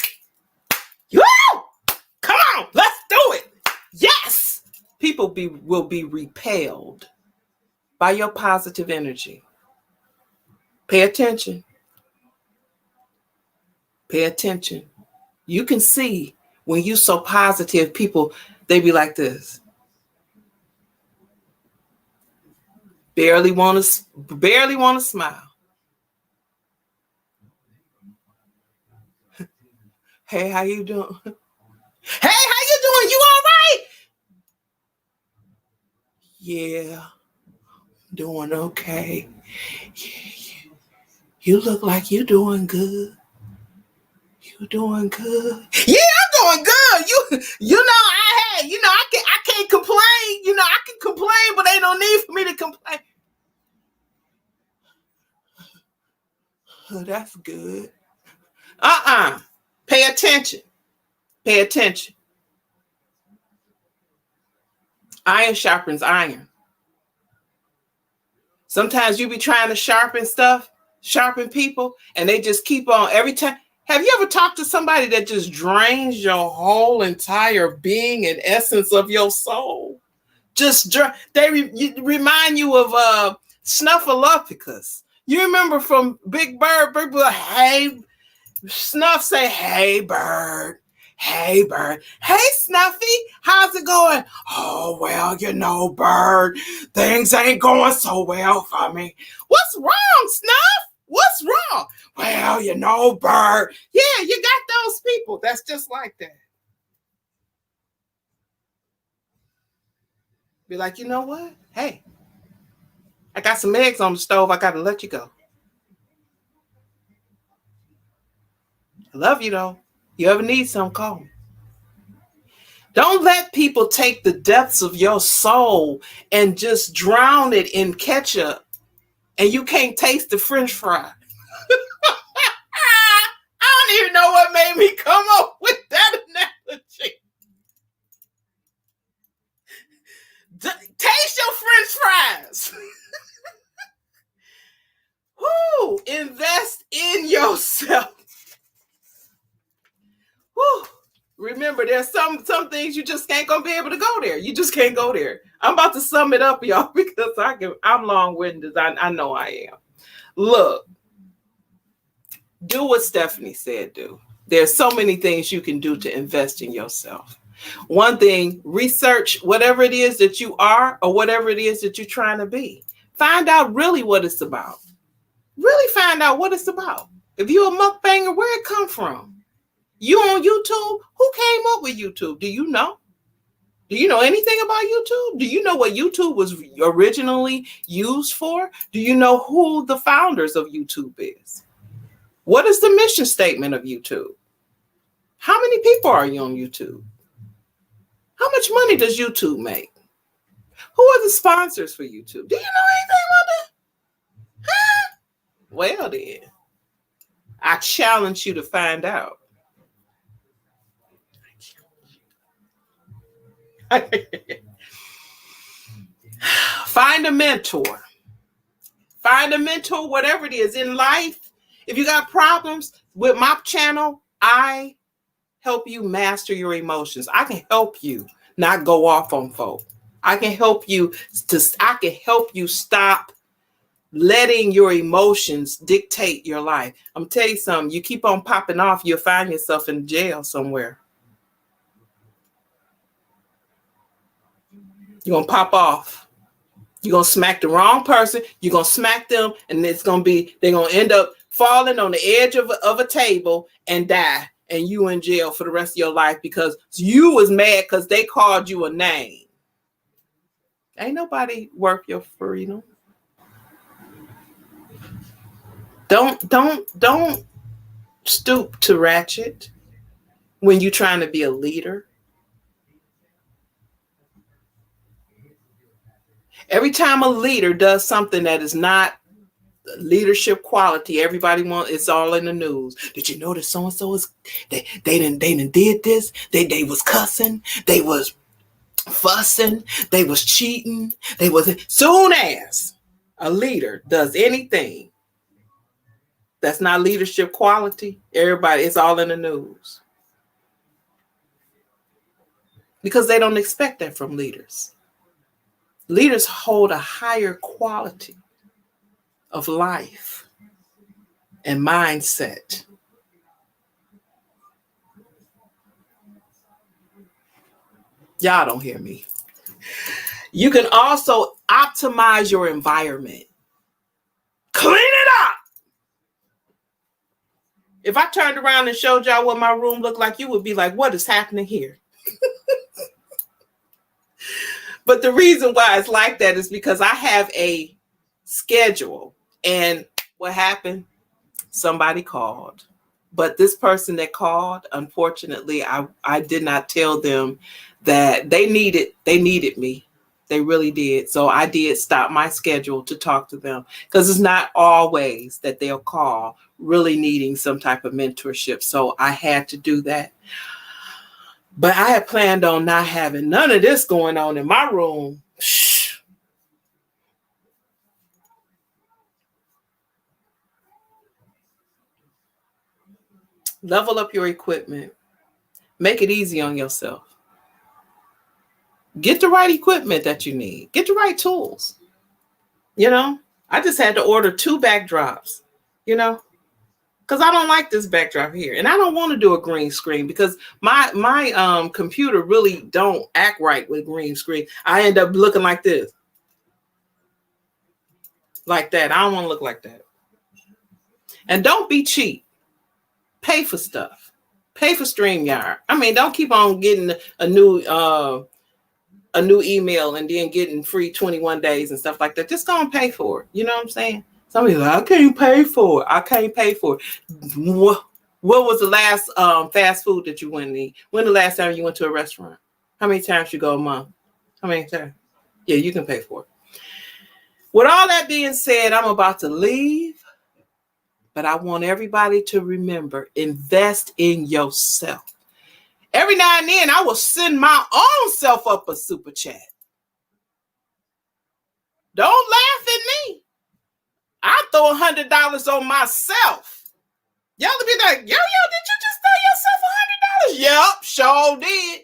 come on, let's do it. Yes. People will be repelled by your positive energy. Pay attention. Pay attention. You can see when you're so positive, people, they be like this. Barely want to smile. Hey, how you doing? Hey, how you doing? You all right? Yeah, doing okay. Yeah, you look like you're doing good. You doing good? Yeah, I'm doing good. You know, I can't complain. You know, I can complain, but ain't no need for me to complain. Oh, that's good. Pay attention. Pay attention. Iron sharpens iron. Sometimes you be trying to sharpen people, and they just keep on every time. Have you ever talked to somebody that just drains your whole entire being and essence of your soul? They remind you of Snuffleupagus. You remember from Big Bird? Big Bird, hey, Snuff say, hey, Bird. Hey, Bird. Hey, Snuffy. How's it going? Oh, well, you know, Bird, things ain't going so well for me. What's wrong, Snuff? What's wrong? Well, you know, Bird. Yeah, you got those people. That's just like that. Be like, you know what? Hey, I got some eggs on the stove. I got to let you go. I love you, though. You ever need some, call me. Don't let people take the depths of your soul and just drown it in ketchup and you can't taste the French fry. I don't even know what made me come up with that analogy. Taste your French fries. Woo! Invest in yourself. Woo! Remember, there's some things you just ain't gonna be able to go there. You just can't go there. I'm about to sum it up, y'all, because I'm long-winded. I know I am. Look, do what Stephanie said do. There's so many things you can do to invest in yourself. One thing, research whatever it is that you are or whatever it is that you're trying to be. Find out really what it's about. Really find out what it's about. If you're a mukbanger, where it come from? You on YouTube? Who came up with YouTube? Do you know? Do you know anything about YouTube? Do you know what YouTube was originally used for? Do you know who the founders of YouTube is? What is the mission statement of YouTube? How many people are you on YouTube? How much money does YouTube make? Who are the sponsors for YouTube? Do you know anything about that? Huh? Well then, I challenge you to find out. Find a mentor. Find a mentor, whatever it is in life. If you got problems with my channel, I help you master your emotions. I can help you not go off on folk. I can help you stop letting your emotions dictate your life. I'm telling you something, you keep on popping off, you'll find yourself in jail somewhere. You're going to pop off. You're going to smack the wrong person. You're going to smack them, and they're going to end up falling on the edge of a table and die, and you in jail for the rest of your life because you was mad because they called you a name. Ain't nobody worth your freedom. Don't stoop to ratchet when you're trying to be a leader. Every time a leader does something that is not leadership quality, everybody wants, it's all in the news. Did you know that so and so is they didn't did this? They was cussing, they was fussing, they was cheating, they was soon as a leader does anything that's not leadership quality, everybody, it's all in the news. Because they don't expect that from leaders. Leaders hold a higher quality of life and mindset. Y'all don't hear me. You can also optimize your environment. Clean it up. If I turned around and showed y'all what my room looked like, you would be like, what is happening here? But the reason why it's like that is because I have a schedule. And what happened? Somebody called. But this person that called, unfortunately, I did not tell them that they needed me. They really did. So I did stop my schedule to talk to them, because it's not always that they'll call really needing some type of mentorship. So I had to do that. But I had planned on not having none of this going on in my room. Level up your equipment. Make it easy on yourself. Get the right equipment that you need. Get the right tools. You know, I just had to order 2 backdrops, you know, because I don't like this backdrop here. And I don't want to do a green screen because my computer really don't act right with green screen. I end up looking like this. Like that. I don't want to look like that. And don't be cheap. Pay for stuff. Pay for StreamYard. I mean, don't keep on getting a new email and then getting free 21 days and stuff like that. Just go and pay for it. You know what I'm saying? Somebody's like, I can't pay for it. I can't pay for it. What was the last fast food that you went and eat? When the last time you went to a restaurant? How many times you go a month? How many times? Yeah, you can pay for it. With all that being said, I'm about to leave. But I want everybody to remember, invest in yourself. Every now and then, I will send my own self up a super chat. Don't laugh at me. I throw $100 on myself. Y'all will be like, yo, did you just throw yourself $100? Yep, sure did.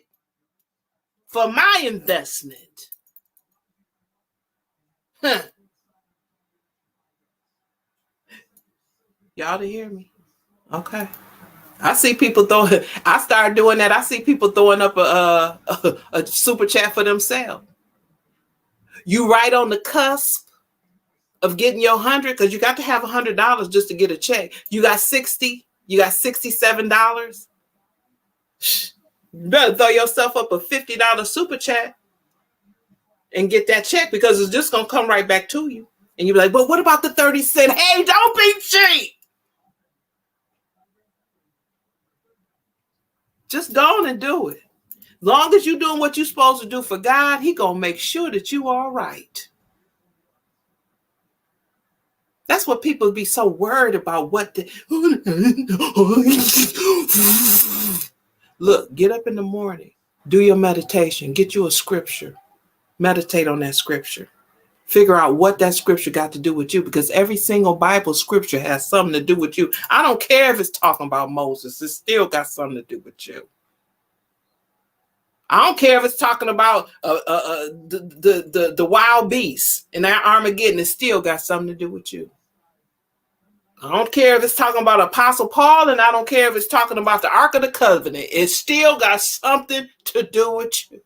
For my investment. Huh. Y'all to hear me? Okay. I see people throwing. I started doing that. I see people throwing up a super chat for themselves. You right on the cusp of getting your 100, because you got to have $100 just to get a check. You got 60. You got $67. You better throw yourself up a $50 super chat and get that check, because it's just gonna come right back to you. And you're like, but what about the 30 cents? Hey, don't be cheap. Just go on and do it. Long as you're doing what you're supposed to do for God, He gonna make sure that you are right. That's what people be so worried about. Look, get up in the morning, do your meditation, get you a scripture, meditate on that scripture. Figure out what that scripture got to do with you, because every single Bible scripture has something to do with you. I don't care if it's talking about Moses, it still got something to do with you. I don't care if it's talking about the wild beasts and that Armageddon, it still got something to do with you. I don't care if it's talking about Apostle Paul, and I don't care if it's talking about the Ark of the Covenant. It still got something to do with you.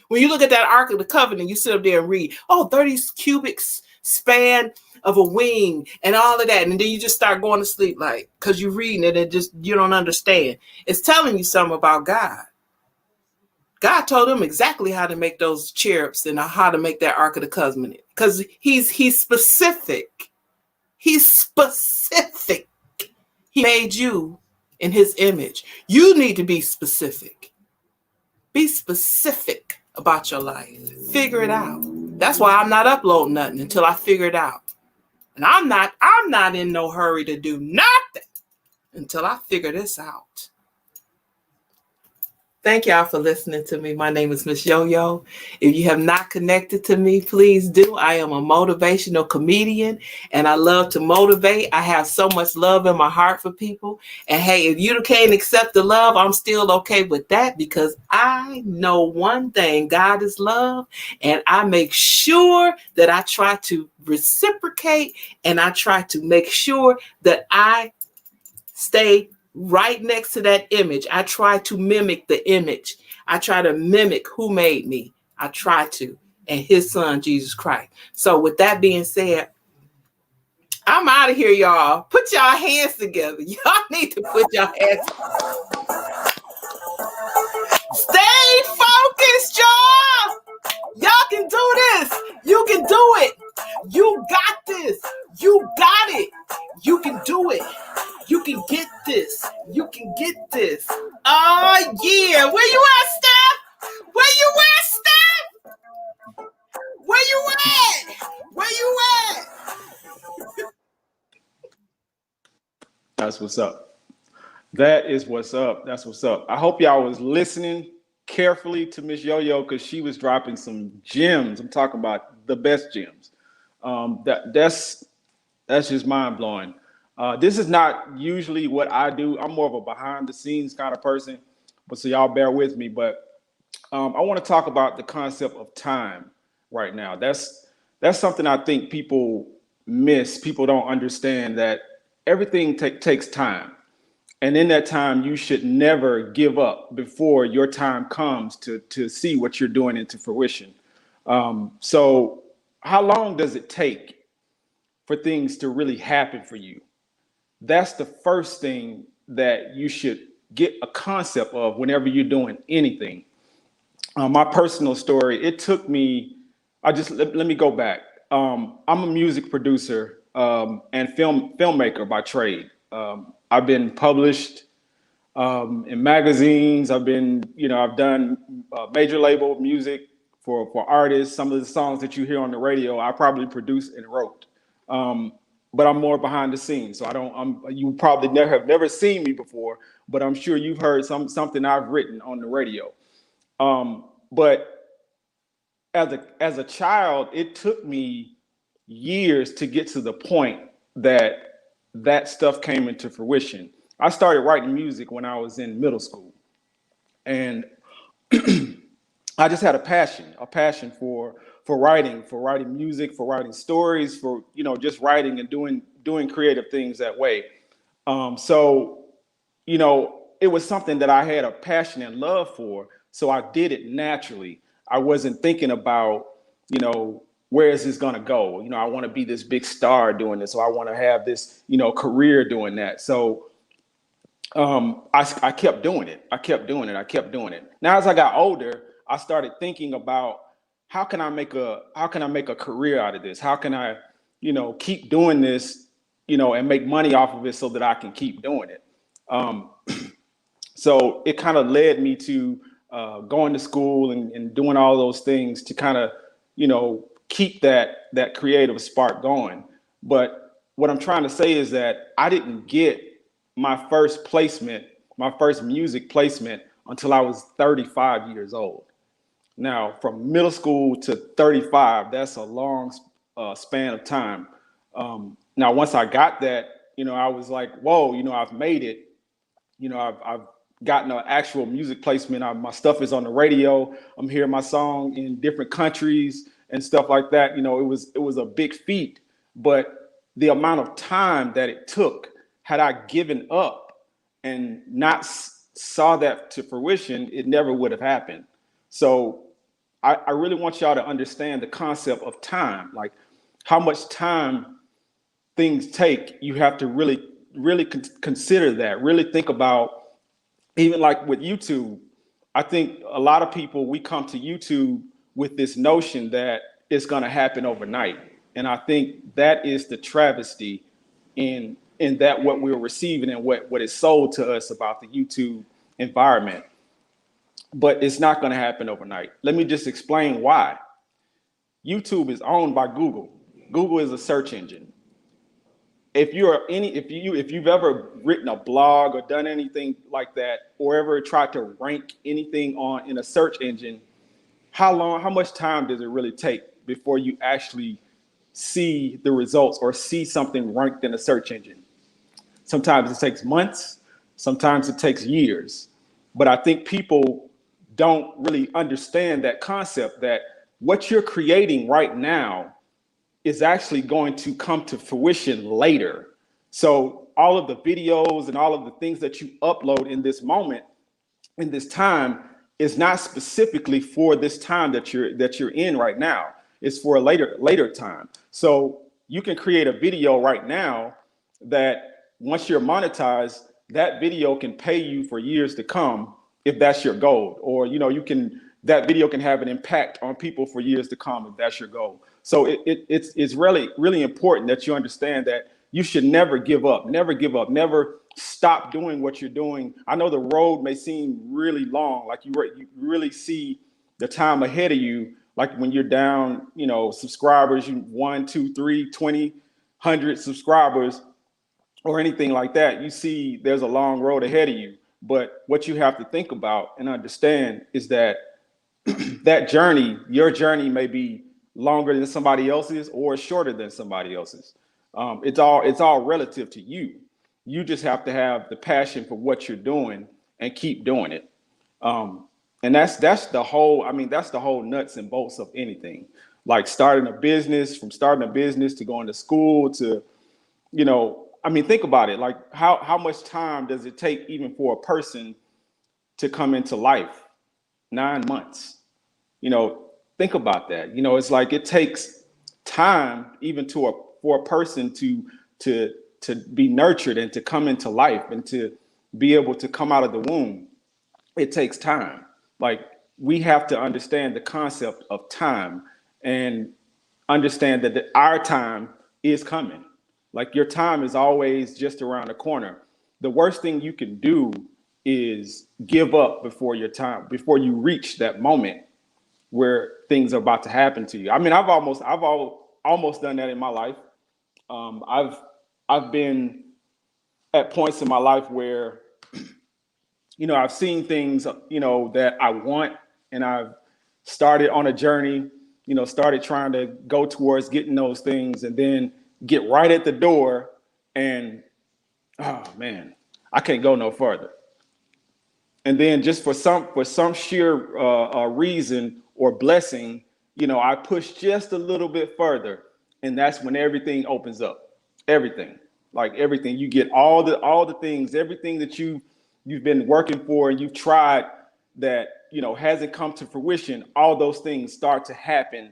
When you look at that Ark of the Covenant, you sit up there and read, 30 cubic span of a wing and all of that. And then you just start going to sleep, like, because you're reading it and just, you don't understand. It's telling you something about God. God told him exactly how to make those cherubs and how to make that Ark of the Covenant. Because he's specific. He's specific. He made you in his image. You need to be specific. Be specific about your life. Figure it out. That's why I'm not uploading nothing until I figure it out. And I'm not in no hurry to do nothing until I figure this out. Thank y'all for listening to me. My name is Miss Yo-Yo. If you have not connected to me, please do. I am a motivational comedian and I love to motivate. I have so much love in my heart for people. And hey, if you can't accept the love, I'm still okay with that because I know one thing, God is love. And I make sure that I try to reciprocate and I try to make sure that I stay right next to that image. I try to mimic the image. I try to mimic who made me. I try to, and his son, Jesus Christ. So with that being said, I'm out of here, y'all. Put y'all hands together. Y'all need to put your hands together. Stay focused, y'all. Y'all can do this. You can do it. You got this. You got it. You can do it. You can get this. You can get this. Oh, yeah. Where you at, Steph? Where you at, Steph? Where you at? Where you at? That's what's up. That is what's up. That's what's up. I hope y'all was listening carefully to Miss Yo-Yo because she was dropping some gems. I'm talking about the best gems. That's just mind blowing. This is not usually what I do. I'm more of a behind the scenes kind of person, but so y'all bear with me. But I want to talk about the concept of time right now. That's something I think people miss. People don't understand that everything takes time. And in that time, you should never give up before your time comes to see what you're doing into fruition. So how long does it take for things to really happen for you? That's the first thing that you should get a concept of whenever you're doing anything. My personal story, it took me, let me go back. I'm a music producer and filmmaker by trade. I've been published in magazines. I've done major label music for artists. Some of the songs that you hear on the radio, I probably produced and wrote. But I'm more behind the scenes, so you probably have never seen me before, but I'm sure you've heard something I've written on the radio. But as a child, it took me years to get to the point that stuff came into fruition. I started writing music when I was in middle school, and I just had a passion for writing music, for writing stories, for just writing and doing creative things that way. So it was something that I had a passion and love for, so I did it naturally. I wasn't thinking about where is this gonna go. I want to be this big star doing this, or I want to have this career doing that. So I kept doing it. I kept doing it. Now, as I got older, I started thinking about how can I make a career out of this? How can I, keep doing this, and make money off of it so that I can keep doing it. So it kind of led me to going to school and doing all those things to kind of, keep that creative spark going. But what I'm trying to say is that I didn't get my first music placement until I was 35 years old. Now, from middle school to 35, that's a long span of time. Now, once I got that, I was like, whoa, I've made it. I've gotten an actual music placement. My stuff is on the radio. I'm hearing my song in different countries and stuff like that. It was a big feat, but the amount of time that it took, had I given up and not saw that to fruition, it never would have happened. So I really want y'all to understand the concept of time, like how much time things take. You have to really consider that, really think about, even like with YouTube, I think a lot of people, we come to YouTube with this notion that it's going to happen overnight. And I think that is the travesty in that what we're receiving and what is sold to us about the YouTube environment. But it's not going to happen overnight. Let me just explain why. YouTube is owned by Google. Google is a search engine. If you've ever written a blog or done anything like that, or ever tried to rank anything in a search engine, how much time does it really take before you actually see the results or see something ranked in a search engine? Sometimes it takes months, sometimes it takes years. But I think people don't really understand that concept, that what you're creating right now is actually going to come to fruition later. So all of the videos and all of the things that you upload in this moment, in this time, is not specifically for this time that you're in right now. It's for a later time. So you can create a video right now that once you're monetized, that video can pay you for years to come if that's your goal. Or that video can have an impact on people for years to come if that's your goal. So it's really, really important that you understand that you should never give up, never stop doing what you're doing. I know the road may seem really long, like you really see the time ahead of you, like when you're down, subscribers, 1, 2, 3, 20, 100 subscribers or anything like that. You see there's a long road ahead of you. But what you have to think about and understand is that that journey, your journey may be longer than somebody else's or shorter than somebody else's. It's all relative to you. You just have to have the passion for what you're doing and keep doing it. And that's the whole, that's the whole nuts and bolts of anything. Like starting a business to going to school to, think about it. Like how much time does it take even for a person to come into life? 9 months. Think about that. It's like it takes time even for a person to be nurtured and to come into life and to be able to come out of the womb. It takes time. Like we have to understand the concept of time and understand that our time is coming. Like your time is always just around the corner. The worst thing you can do is give up before your time, before you reach that moment where things are about to happen to you. I've almost done that in my life. I've been at points in my life where, I've seen things, that I want, and I've started on a journey, started trying to go towards getting those things, and then get right at the door and, oh man, I can't go no further. And then just for some sheer reason or blessing, I push just a little bit further, and that's when everything opens up. Everything, like everything, you get all the things, everything that you've been working for and you've tried that hasn't come to fruition. All those things start to happen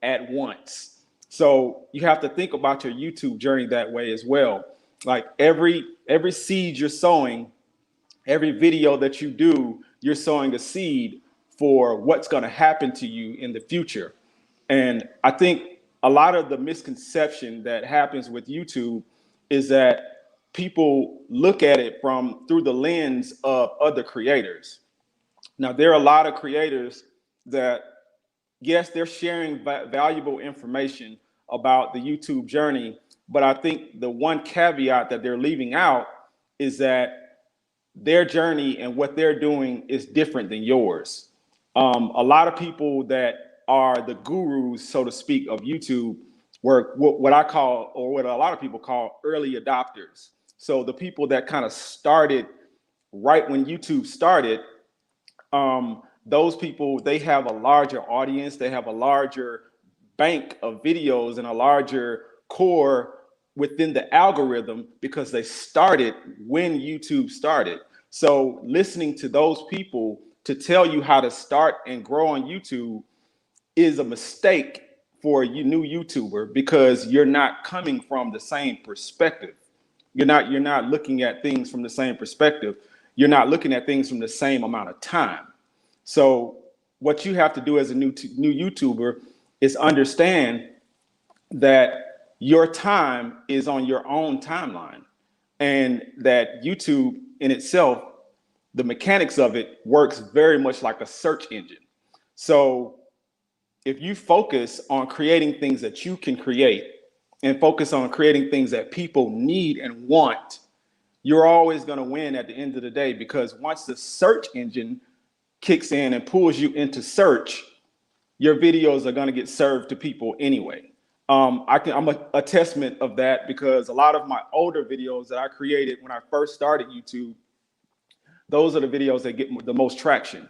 at once. So you have to think about your YouTube journey that way as well. Like every seed you're sowing. Every video that you do, you're sowing a seed for what's going to happen to you in the future. And I think a lot of the misconception that happens with YouTube is that people look at it through the lens of other creators. Now, there are a lot of creators that, yes, they're sharing valuable information about the YouTube journey, but I think the one caveat that they're leaving out is that their journey and what they're doing is different than yours. A lot of people that are the gurus, so to speak, of YouTube were what I call, or what a lot of people call, early adopters. So the people that kind of started right when YouTube started, those people, they have a larger audience, they have a larger bank of videos and a larger core within the algorithm because they started when YouTube started. So listening to those people to tell you how to start and grow on YouTube is a mistake for a new YouTuber because you're not coming from the same perspective. You're not looking at things from the same perspective. You're not looking at things from the same amount of time. So what you have to do as a new YouTuber is understand that your time is on your own timeline, and that YouTube in itself, the mechanics of it works very much like a search engine. So if you focus on creating things that you can create and focus on creating things that people need and want, you're always going to win at the end of the day, because once the search engine kicks in and pulls you into search, your videos are going to get served to people anyway. I'm a testament of that, because a lot of my older videos that I created when I first started YouTube, those are the videos that get the most traction.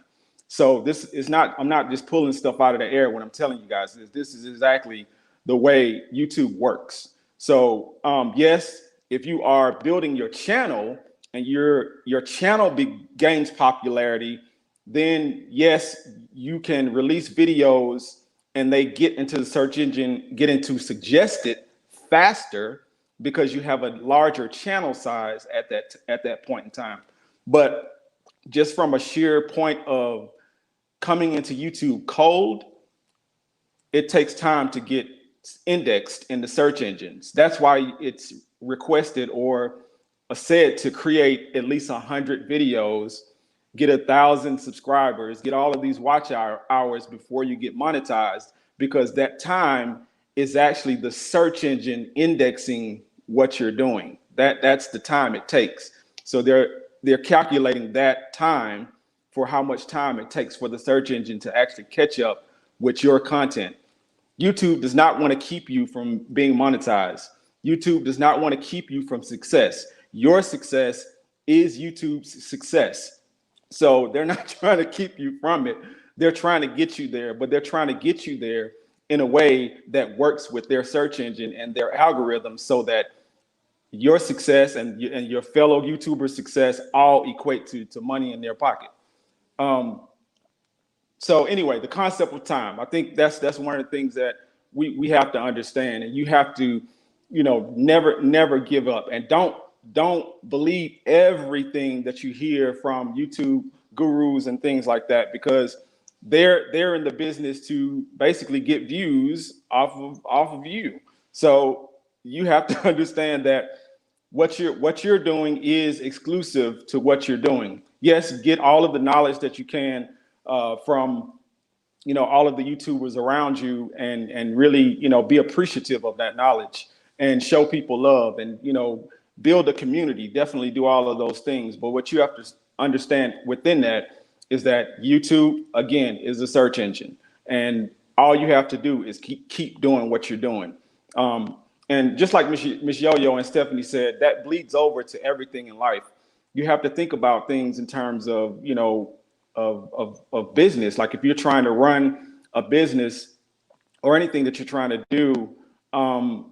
So this is not, I'm not just pulling stuff out of the air when I'm telling you guys this. This is exactly the way YouTube works. So yes, if you are building your channel and your channel gains popularity, then yes, you can release videos and they get into the search engine, get into suggested faster, because you have a larger channel size at that point in time. But just from a sheer point of coming into YouTube cold, it takes time to get indexed in the search engines. That's why it's requested or said to create at least 100 videos, get 1,000 subscribers, get all of these watch hours before you get monetized, because that time is actually the search engine indexing what you're doing. That's the time it takes. So they're calculating that time for how much time it takes for the search engine to actually catch up with your content. YouTube does not want to keep you from being monetized. YouTube does not want to keep you from success. Your success is YouTube's success. So they're not trying to keep you from it. They're trying to get you there, but they're trying to get you there in a way that works with their search engine and their algorithm, so that your success and your fellow YouTuber success all equate to money in their pocket. So anyway, the concept of time, I think that's one of the things that we have to understand, and you have to, never give up, and don't believe everything that you hear from YouTube gurus and things like that, because they're in the business to basically get views off of you. So you have to understand that what you're doing is exclusive to what you're doing. Yes, get all of the knowledge that you can from all of the YouTubers around you, and really be appreciative of that knowledge and show people love, and build a community. Definitely do all of those things. But what you have to understand within that is that YouTube, again, is a search engine, and all you have to do is keep doing what you're doing. And just like Miss Yo-Yo and Stephanie said, that bleeds over to everything in life. You have to think about things in terms of, of business. Like if you're trying to run a business or anything that you're trying to do,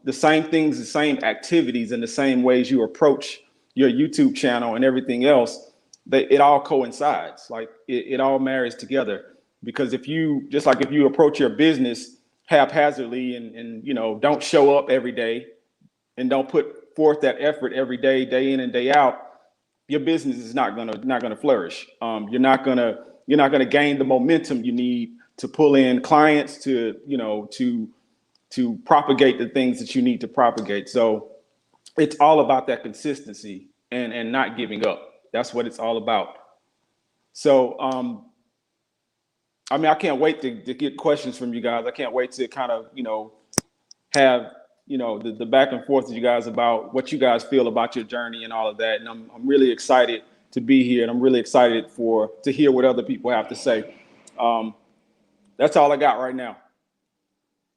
the same things, the same activities, and the same ways you approach your YouTube channel and everything else, it all coincides. Like it all marries together. Because if you approach your business haphazardly and don't show up every day and don't put forth that effort every day in and day out, your business is not gonna flourish. You're not gonna gain the momentum you need to pull in clients to propagate the things that you need to propagate. So it's all about that consistency and not giving up. That's what it's all about. So I can't wait to get questions from you guys. I can't wait to kind of have the back and forth with you guys about what you guys feel about your journey and all of that. And I'm really excited to be here, and I'm really excited to hear what other people have to say. That's all I got right now.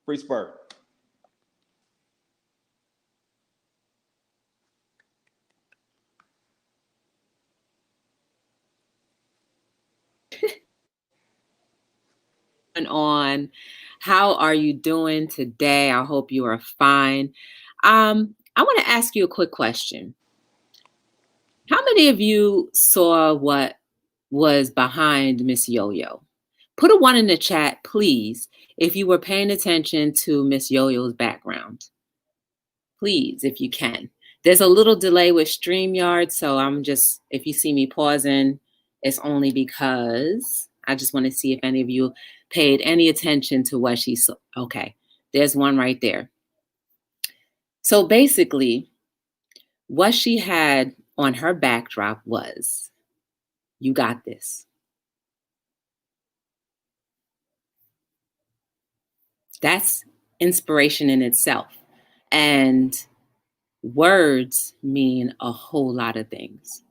FREESPUR. On. How are you doing today? I hope you are fine. I want to ask you a quick question. How many of you saw what was behind Miss Yo-Yo? Put a 1 in the chat, please, if you were paying attention to Miss Yo-Yo's background. Please, if you can. There's a little delay with StreamYard, so if you see me pausing, it's only because I just want to see if any of you paid any attention to what she saw. Okay, there's one right there. So basically, what she had on her backdrop was, "You got this." That's inspiration in itself. And words mean a whole lot of things.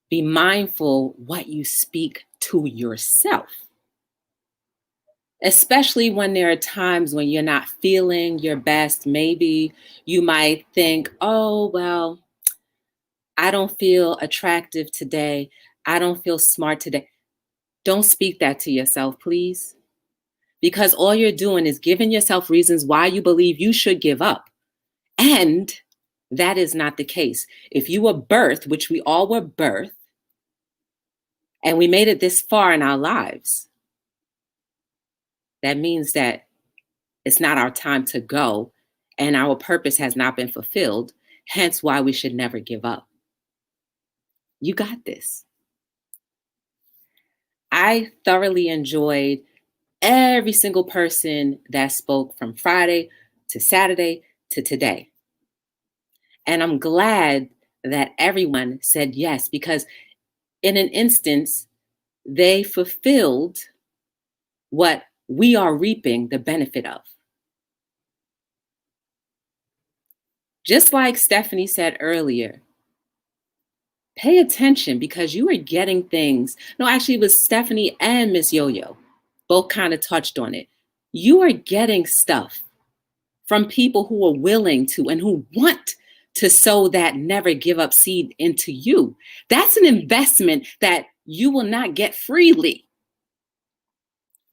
Be mindful what you speak to yourself, especially when there are times when you're not feeling your best. Maybe you might think, oh, well, I don't feel attractive today. I don't feel smart today. Don't speak that to yourself, please. Because all you're doing is giving yourself reasons why you believe you should give up. And that is not the case. If you were birthed, which we all were birthed, and we made it this far in our lives, that means that it's not our time to go, and our purpose has not been fulfilled, hence why we should never give up. You got this. I thoroughly enjoyed every single person that spoke from Friday to Saturday to today. And I'm glad that everyone said yes, because in an instance, they fulfilled what we are reaping the benefit of. Just like Stephanie said earlier, pay attention, because you are getting things. No, actually, it was Stephanie and Miss Yo-Yo. Both kind of touched on it. You are getting stuff from people who are willing to and who want to sow that never give up seed into you. That's an investment that you will not get freely.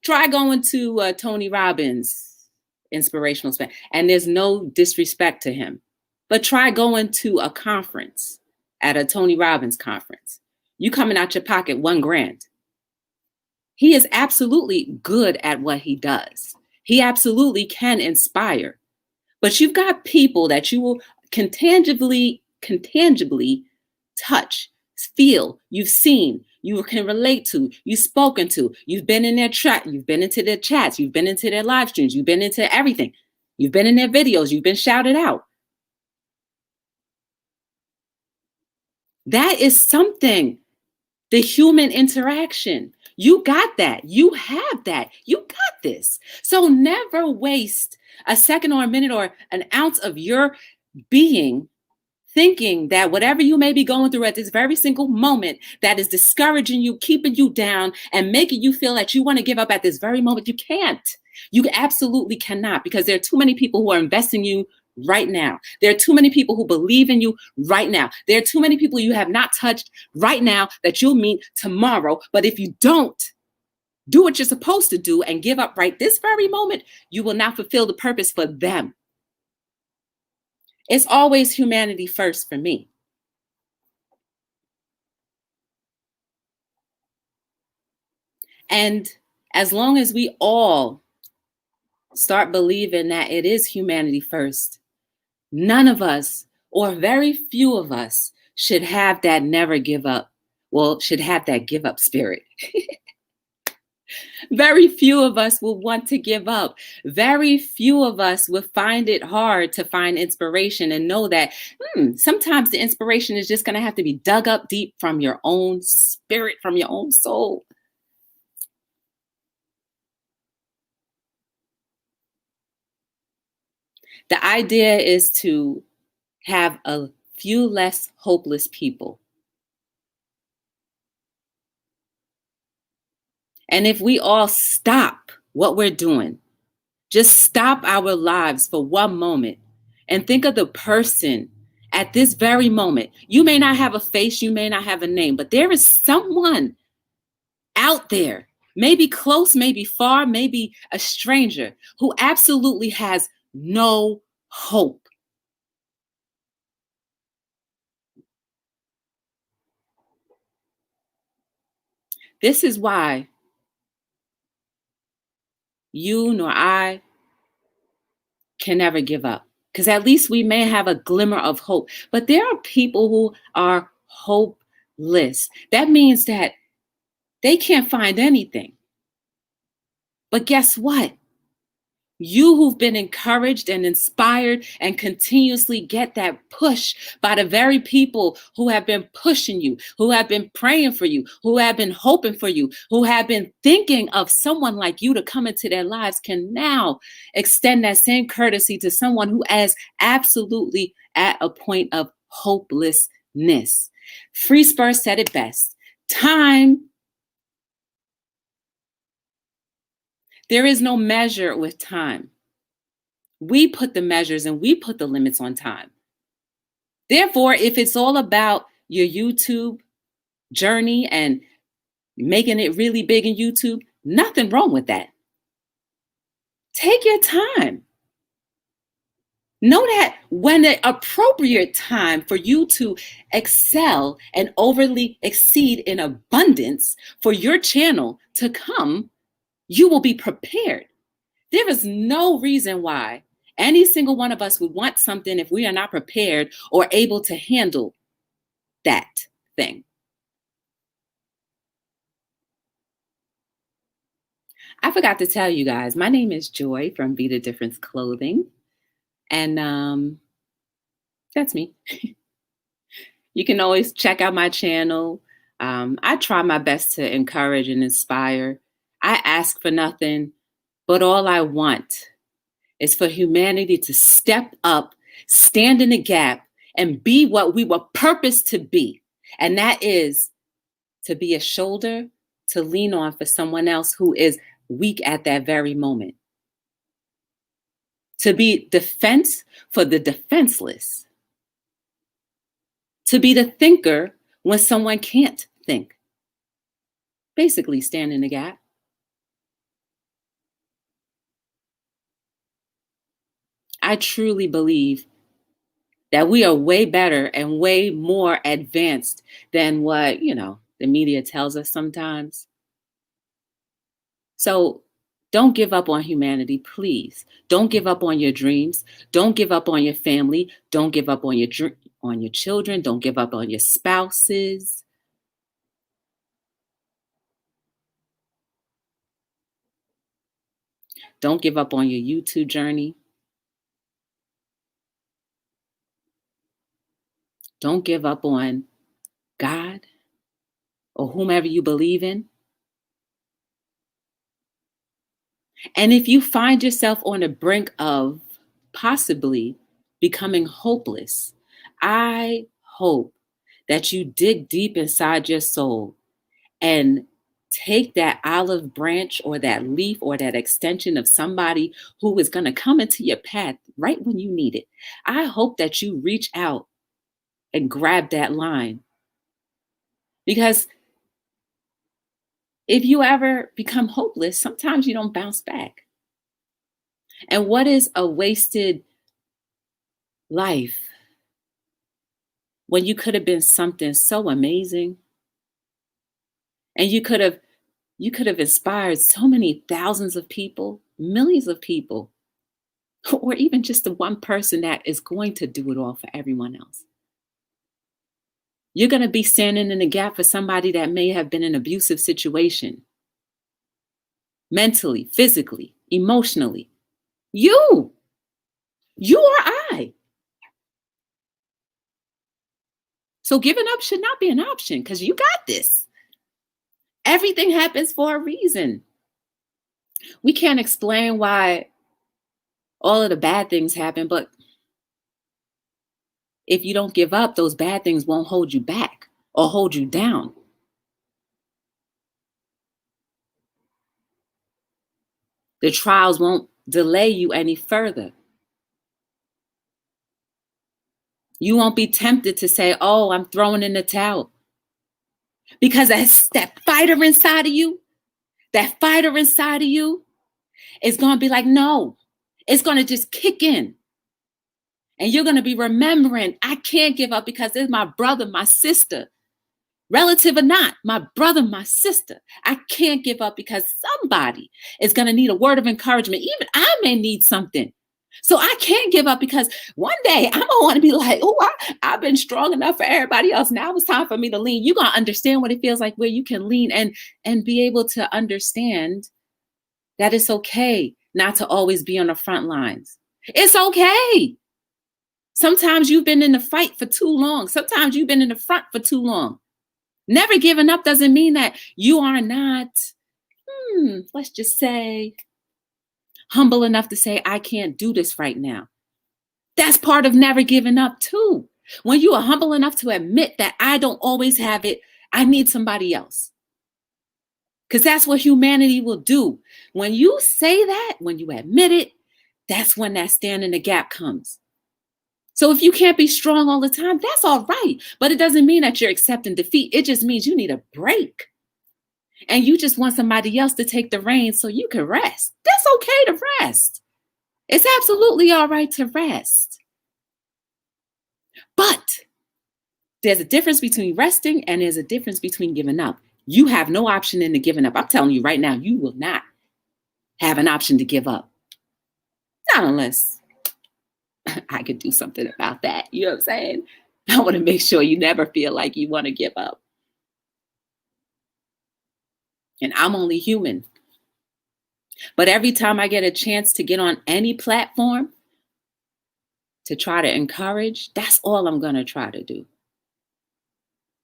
Try going to Tony Robbins' inspirational spend, and there's no disrespect to him, but try going to a conference, at a Tony Robbins conference. You coming out your pocket $1,000. He is absolutely good at what he does. He absolutely can inspire. But you've got people that you will contangibly touch, feel, you've seen, you can relate to, you've spoken to, you've been in their chat, you've been into their chats, you've been into their live streams, you've been into everything. You've been in their videos, you've been shouted out. That is something, the human interaction. You got that. You have that. You got this. So never waste a second or a minute or an ounce of your being thinking that whatever you may be going through at this very single moment that is discouraging you, keeping you down, and making you feel that you want to give up at this very moment. You can't. You absolutely cannot, because there are too many people who are investing in you right now. There are too many people who believe in you right now. There are too many people you have not touched right now that you'll meet tomorrow. But if you don't do what you're supposed to do and give up right this very moment, you will not fulfill the purpose for them. It's always humanity first for me. And as long as we all start believing that it is humanity first, none of us, or very few of us, should have that never give up. Well, should have that give up spirit. Very few of us will want to give up. Very few of us will find it hard to find inspiration and know that sometimes the inspiration is just going to have to be dug up deep from your own spirit, from your own soul. The idea is to have a few less hopeless people. And if we all stop what we're doing, just stop our lives for one moment and think of the person at this very moment. You may not have a face, you may not have a name, but there is someone out there, maybe close, maybe far, maybe a stranger, who absolutely has no hope. This is why you nor I can never give up, because at least we may have a glimmer of hope. But there are people who are hopeless. That means that They can't find anything. But guess what? You who've been encouraged and inspired and continuously get that push by the very people who have been pushing you, who have been praying for you, who have been hoping for you, who have been thinking of someone like you to come into their lives, can now extend that same courtesy to someone who is absolutely at a point of hopelessness. FREESPUR said it best. Time. There is no measure with time. We put the measures and we put the limits on time. Therefore, if it's all about your YouTube journey and making it really big in YouTube, nothing wrong with that. Take your time. Know that when the appropriate time for you to excel and overly exceed in abundance for your channel to come, you will be prepared. There is no reason why any single one of us would want something if we are not prepared or able to handle that thing. I forgot to tell you guys, my name is Joy from Be the Difference Clothing. And that's me. You can always check out my channel. I try my best to encourage and inspire. I ask for nothing, but all I want is for humanity to step up, stand in the gap, and be what we were purposed to be. And that is to be a shoulder to lean on for someone else who is weak at that very moment. To be defense for the defenseless. To be the thinker when someone can't think. Basically, stand in the gap. I truly believe that we are way better and way more advanced than what, the media tells us sometimes. So don't give up on humanity, please. Don't give up on your dreams. Don't give up on your family. Don't give up on your children. Don't give up on your spouses. Don't give up on your YouTube journey. Don't give up on God or whomever you believe in. And if you find yourself on the brink of possibly becoming hopeless, I hope that you dig deep inside your soul and take that olive branch or that leaf or that extension of somebody who is going to come into your path right when you need it. I hope that you reach out and grab that line. Because if you ever become hopeless, sometimes you don't bounce back. And what is a wasted life when you could have been something so amazing? And you could have inspired so many thousands of people, millions of people, or even just the one person that is going to do it all for everyone else. You're going to be standing in the gap for somebody that may have been in an abusive situation, mentally, physically, emotionally. You or I. So giving up should not be an option because you got this. Everything happens for a reason. We can't explain why all of the bad things happen, but if you don't give up, those bad things won't hold you back or hold you down. The trials won't delay you any further. You won't be tempted to say, oh, I'm throwing in the towel. Because that fighter inside of you is going to be like, no, it's going to just kick in. And you're going to be remembering, I can't give up because it's my brother, my sister, relative or not, my brother, my sister. I can't give up because somebody is going to need a word of encouragement. Even I may need something. So I can't give up, because one day I'm going to want to be like, oh, I've been strong enough for everybody else. Now it's time for me to lean. You're going to understand what it feels like where you can lean and be able to understand that it's okay not to always be on the front lines. It's okay. Sometimes you've been in the fight for too long. Sometimes you've been in the front for too long. Never giving up doesn't mean that you are not, let's just say, humble enough to say, I can't do this right now. That's part of never giving up too. When you are humble enough to admit that I don't always have it, I need somebody else. Because that's what humanity will do. When you say that, when you admit it, that's when that stand in the gap comes. So if you can't be strong all the time, that's all right. But it doesn't mean that you're accepting defeat. It just means you need a break. And you just want somebody else to take the reins so you can rest. That's okay to rest. It's absolutely all right to rest. But there's a difference between resting and there's a difference between giving up. You have no option in the giving up. I'm telling you right now, you will not have an option to give up. Not unless I could do something about that. You know what I'm saying? I want to make sure you never feel like you want to give up. And I'm only human. But every time I get a chance to get on any platform to try to encourage, that's all I'm going to try to do.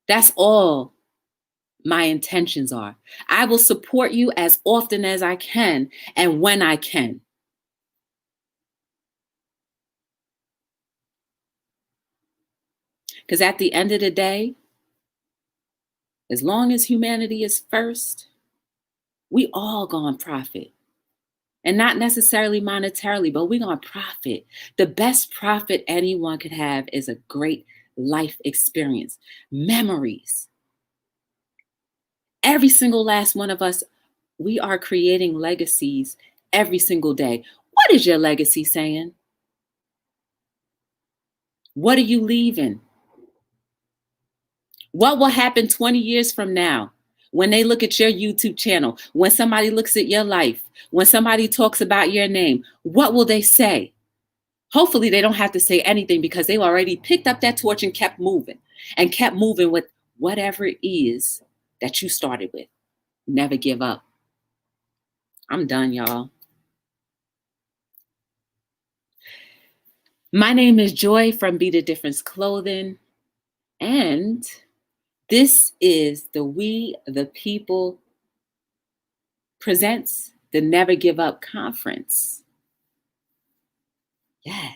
That's all my intentions are. I will support you as often as I can and when I can. Because at the end of the day, as long as humanity is first, we all gonna profit. And not necessarily monetarily, but we're gonna profit. The best profit anyone could have is a great life experience, memories. Every single last one of us, we are creating legacies every single day. What is your legacy saying? What are you leaving? What will happen 20 years from now when they look at your YouTube channel, when somebody looks at your life, when somebody talks about your name? What will they say? Hopefully they don't have to say anything because they already picked up that torch and kept moving with whatever it is that you started with. Never give up. I'm done, y'all. My name is Joy from Be the Difference Clothing, and this is the We the People presents the Never Give Up Conference. Yes.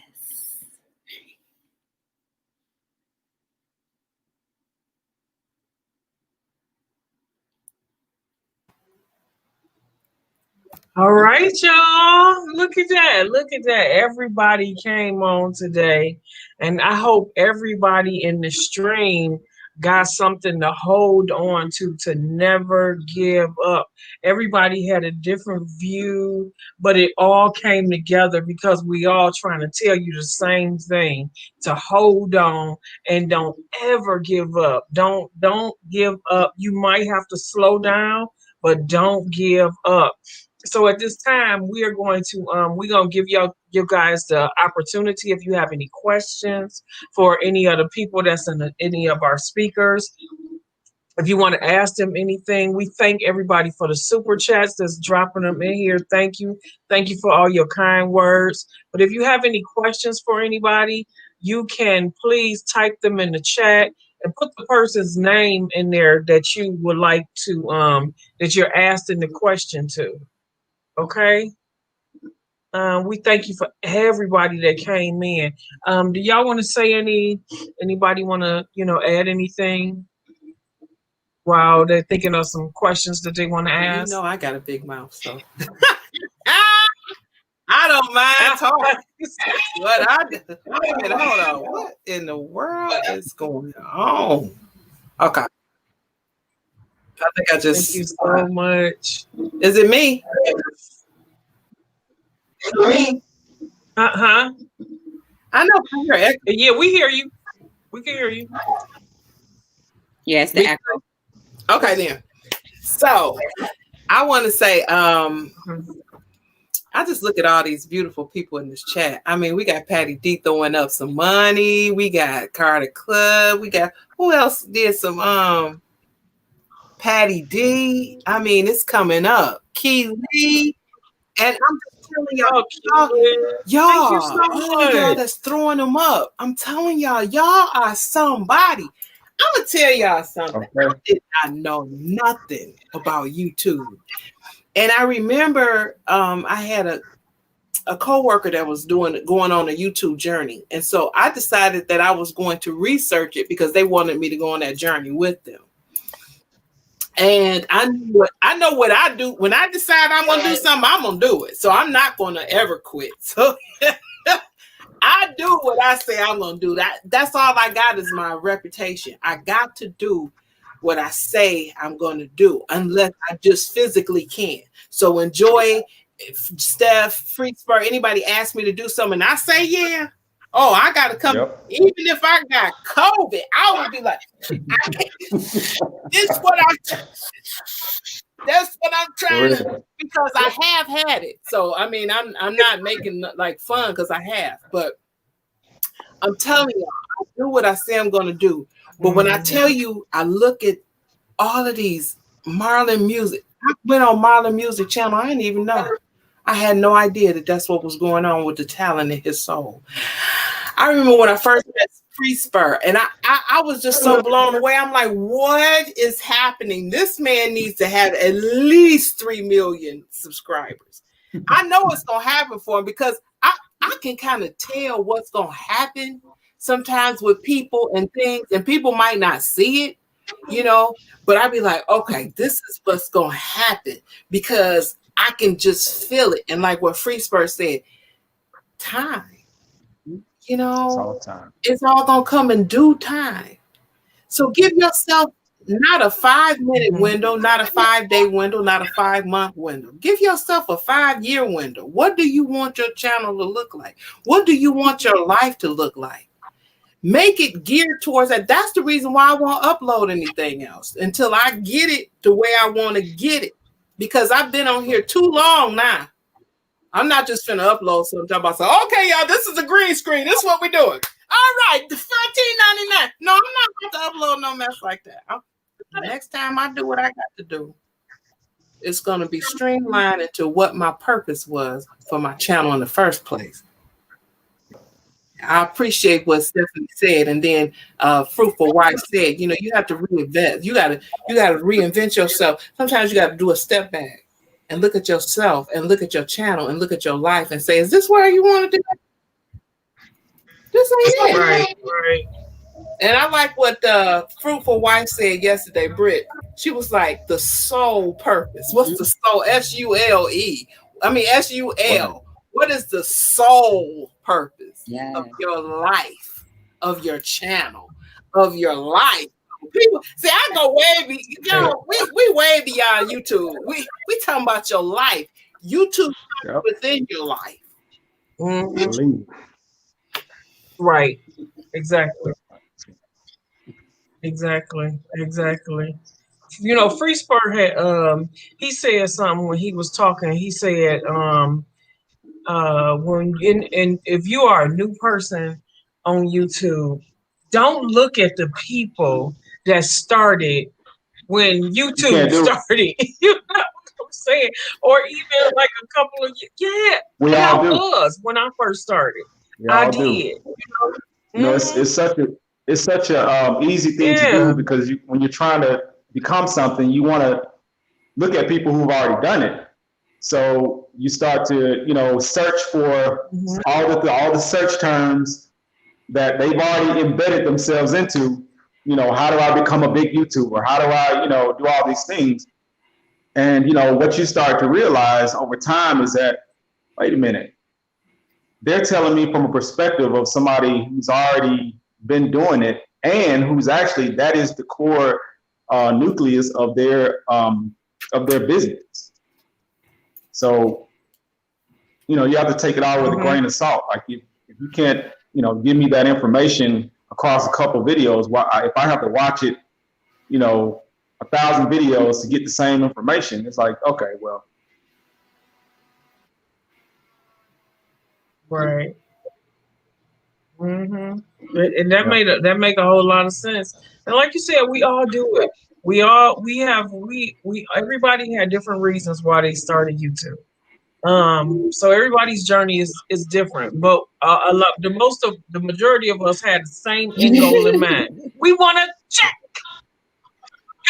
All right, y'all. Look at that. Look at that. Everybody came on today. And I hope everybody in the stream got something to hold on to never give up. Everybody had a different view, but it all came together because we all trying to tell you the same thing, to hold on and don't ever give up. Don't give up. You might have to slow down, but don't give up. So at this time, we are going to give you guys the opportunity, if you have any questions for any of the people that's in any of our speakers. If you want to ask them anything, we thank everybody for the super chats that's dropping them in here. Thank you for all your kind words. But if you have any questions for anybody, you can please type them in the chat and put the person's name in there that you would like to that you're asking the question to. Okay. We thank you for everybody that came in. Do y'all want to say anybody want to, add anything while they're thinking of some questions that they want to ask? You know, I got a big mouth, so I don't mind talking. What I do. Hold on. What in the world is going on? Okay. I think I just. Thank you so much. Is it me? I know. Yeah, we hear you. We can hear you. Yes, the echo. Okay, then. So I want to say, I just look at all these beautiful people in this chat. I mean, we got Patty D throwing up some money. We got Carter Club. We got, who else did some, Patty D. I mean, it's coming up. Key Lee. And I'm just telling y'all, Thank you so all of y'all much. that's throwing them up. I'm telling y'all, y'all are somebody. I'm going to tell y'all something. Okay. I did not know nothing about YouTube. And I remember I had a coworker that was going on a YouTube journey. And so I decided that I was going to research it because they wanted me to go on that journey with them. And I know what I do. When I decide I'm going to do something, I'm going to do it. So I'm not going to ever quit. So I do what I say I'm going to do. That's all I got is my reputation. I got to do what I say I'm going to do unless I just physically can't. So enjoy, Steph, FREESPUR, anybody ask me to do something and I say, yeah. Oh, I got to come. Yep. Even if I got COVID, I would be like, that's what I'm trying to, because I have had it. So, I mean, I'm not making like fun because I have, but I'm telling you, I do what I say I'm going to do. But when I tell you, I look at all of these Marlon Music. I went on Marlon Music channel. I didn't even know. I had no idea that that's what was going on with the talent in his soul. I remember when I first met FREESPUR, and I was just so blown away. I'm like, what is happening? This man needs to have at least 3 million subscribers. I know it's going to happen for him because I can kind of tell what's going to happen sometimes with people and things, and people might not see it, you know, but I'd be like, okay, this is what's going to happen because I can just feel it. And like what FREESPUR said, time. You know, it's all going to come in due time. So give yourself not a 5-minute window, not a 5-day window, not a 5-month window. Give yourself a 5-year window. What do you want your channel to look like? What do you want your life to look like? Make it geared towards that. That's the reason why I won't upload anything else until I get it the way I want to get it. Because I've been on here too long now. I'm not just finna upload something about say, okay, y'all, this is a green screen. This is what we're doing. All right, the $14.99. No, I'm not going to upload no mess like that. The next time I do what I got to do, it's going to be streamlined into what my purpose was for my channel in the first place. I appreciate what Stephanie said, and then Fruitful Wife said, you know, you have to reinvent. You got to reinvent yourself. Sometimes you got to do a step back and look at yourself and look at your channel and look at your life and say, is this where you want to do it? This ain't it. Right. And I like what the Fruitful Wife said yesterday, Britt. She was like, the soul purpose. What's the soul? S-U-L-E. I mean, S-U-L. What is the soul purpose of your life, of your channel, of your life? People see, I go way we way beyond YouTube. We talking about your life. YouTube within your life. Mm-hmm. Right. Exactly. You know, FREESPUR had he said something when he was talking. He said when if you are a new person on YouTube, don't look at the people that started when YouTube started. You know what I'm saying? Or even like a couple of years. When I first started. I did. You know? You know, it's such a easy thing to do because when you're trying to become something, you want to look at people who've already done it. So you start to, you know, search for all the search terms that they've already embedded themselves into. You know, how do I become a big YouTuber? How do I, you know, do all these things? And, you know, what you start to realize over time is that, wait a minute, they're telling me from a perspective of somebody who's already been doing it and who's actually, that is the core nucleus of their business. So, you know, you have to take it all with a grain of salt. Like if you can't, you know, give me that information across a couple videos, if I have to watch it, you know, 1,000 videos to get the same information, it's like, okay, well, Right. Mm-hmm. And that make a whole lot of sense. And like you said, we all do it. We everybody had different reasons why they started YouTube. So everybody's journey is different, but I love the majority of us had the same end goal in mind. We want to check,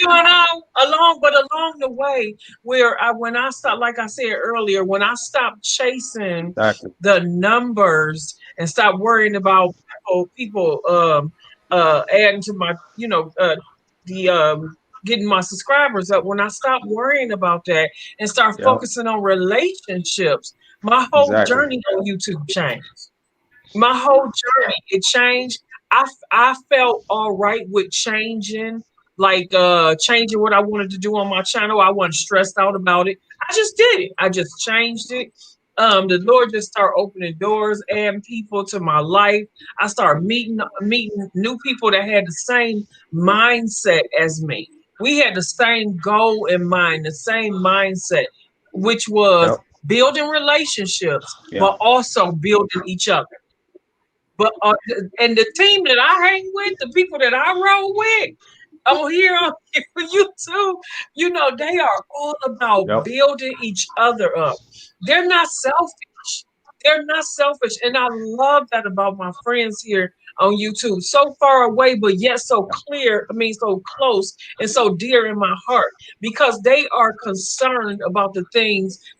along the way, when I stopped, like I said earlier, when I stopped chasing Exactly. the numbers and stopped worrying about people adding to my, the getting my subscribers up. When I stopped worrying about that and start Yep. focusing on relationships, my whole Exactly. journey on YouTube changed. My whole journey, it changed. I felt all right with changing, like changing what I wanted to do on my channel. I wasn't stressed out about it. I just did it. I just changed it. The Lord just started opening doors, adding people to my life. I started meeting new people that had the same mindset as me. We had the same goal in mind, the same mindset, which was Yep. building relationships, Yeah. but also building each other. But and the team that I hang with, the people that I roll with on here on YouTube, they are all about Yep. building each other up. They're not selfish. They're not selfish. And I love that about my friends here on YouTube. So far away, but yet so clear. I mean, so close and so dear in my heart because they are concerned about the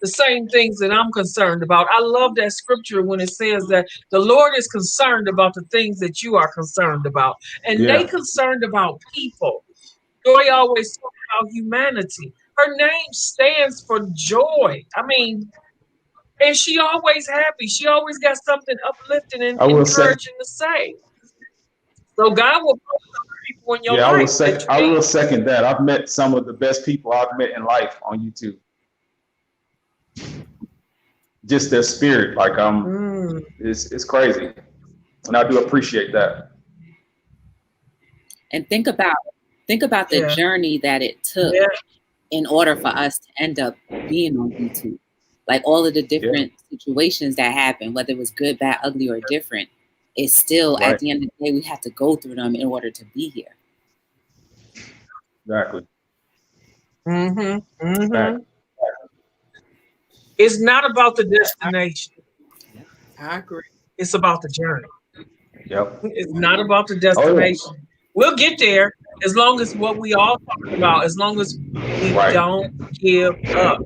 same things that I'm concerned about. I love that scripture when it says that the Lord is concerned about the things that you are concerned about. And they Yeah. concerned about people. Joy always talks about humanity. Her name stands for joy. I mean, and she always happy. She always got something uplifting and I will say. encouraging to say. So God will put other people in your Yeah, I will life that second. you I need. will second that. I've met some of the best people I've met in life on YouTube. Just their spirit, like it's crazy, and I do appreciate that. And think about the Yeah. journey that it took Yeah. in order for us to end up being on YouTube. Like all of the Yeah. different situations that happened, whether it was good, bad, ugly, or different, it's still at Right. the end of the day we have to go through them in order to be here. Exactly. Mm-hmm. Mm-hmm. Exactly. It's not about the destination. I agree. It's about the journey. Yep. It's not about the Oh yeah. destination. We'll get there as long as what we all talking about, as long as we Right. don't give up.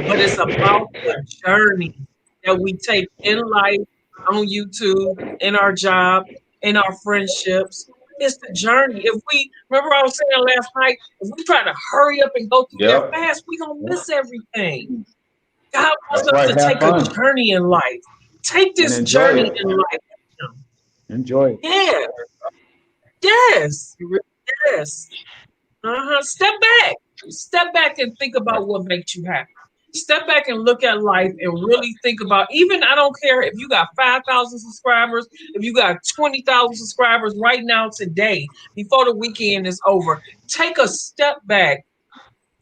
But it's about the journey that we take in life, on YouTube, in our job, in our friendships. It's the journey. If we remember, I was saying last night, if we try to hurry up and go through there Yep. fast, we're gonna Yep. miss everything. God wants That's us right. to Have take a fun journey in life. Take and this enjoy journey it. in life. Enjoy it. Yeah. Yes. You really- Yes. Step back. Step back and think Right. about what makes you happy. Step back and look at life and really think about, even I don't care if you got 5,000 subscribers, if you got 20,000 subscribers right now today, before the weekend is over, take a step back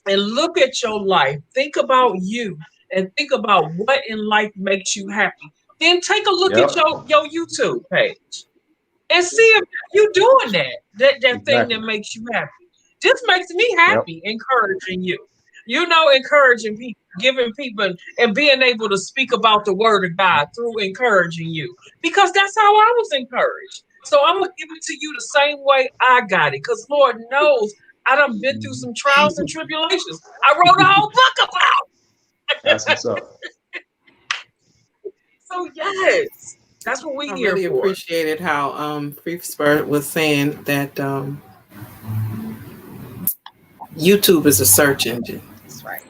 and look at your life. Think about you and think about what in life makes you happy. Then take a look at Yep. your YouTube page and see if you're doing that thing that Exactly. makes you happy. This makes me Yep. happy, encouraging you. Encouraging people, giving people, and being able to speak about the word of God through encouraging you. Because that's how I was encouraged. So I'm gonna give it to you the same way I got it. Because Lord knows I done been through some trials and tribulations. I wrote a whole book That's about. what's up. So yes, that's what we I here really for. appreciated how FREESPUR was saying that YouTube is a search engine. That's right.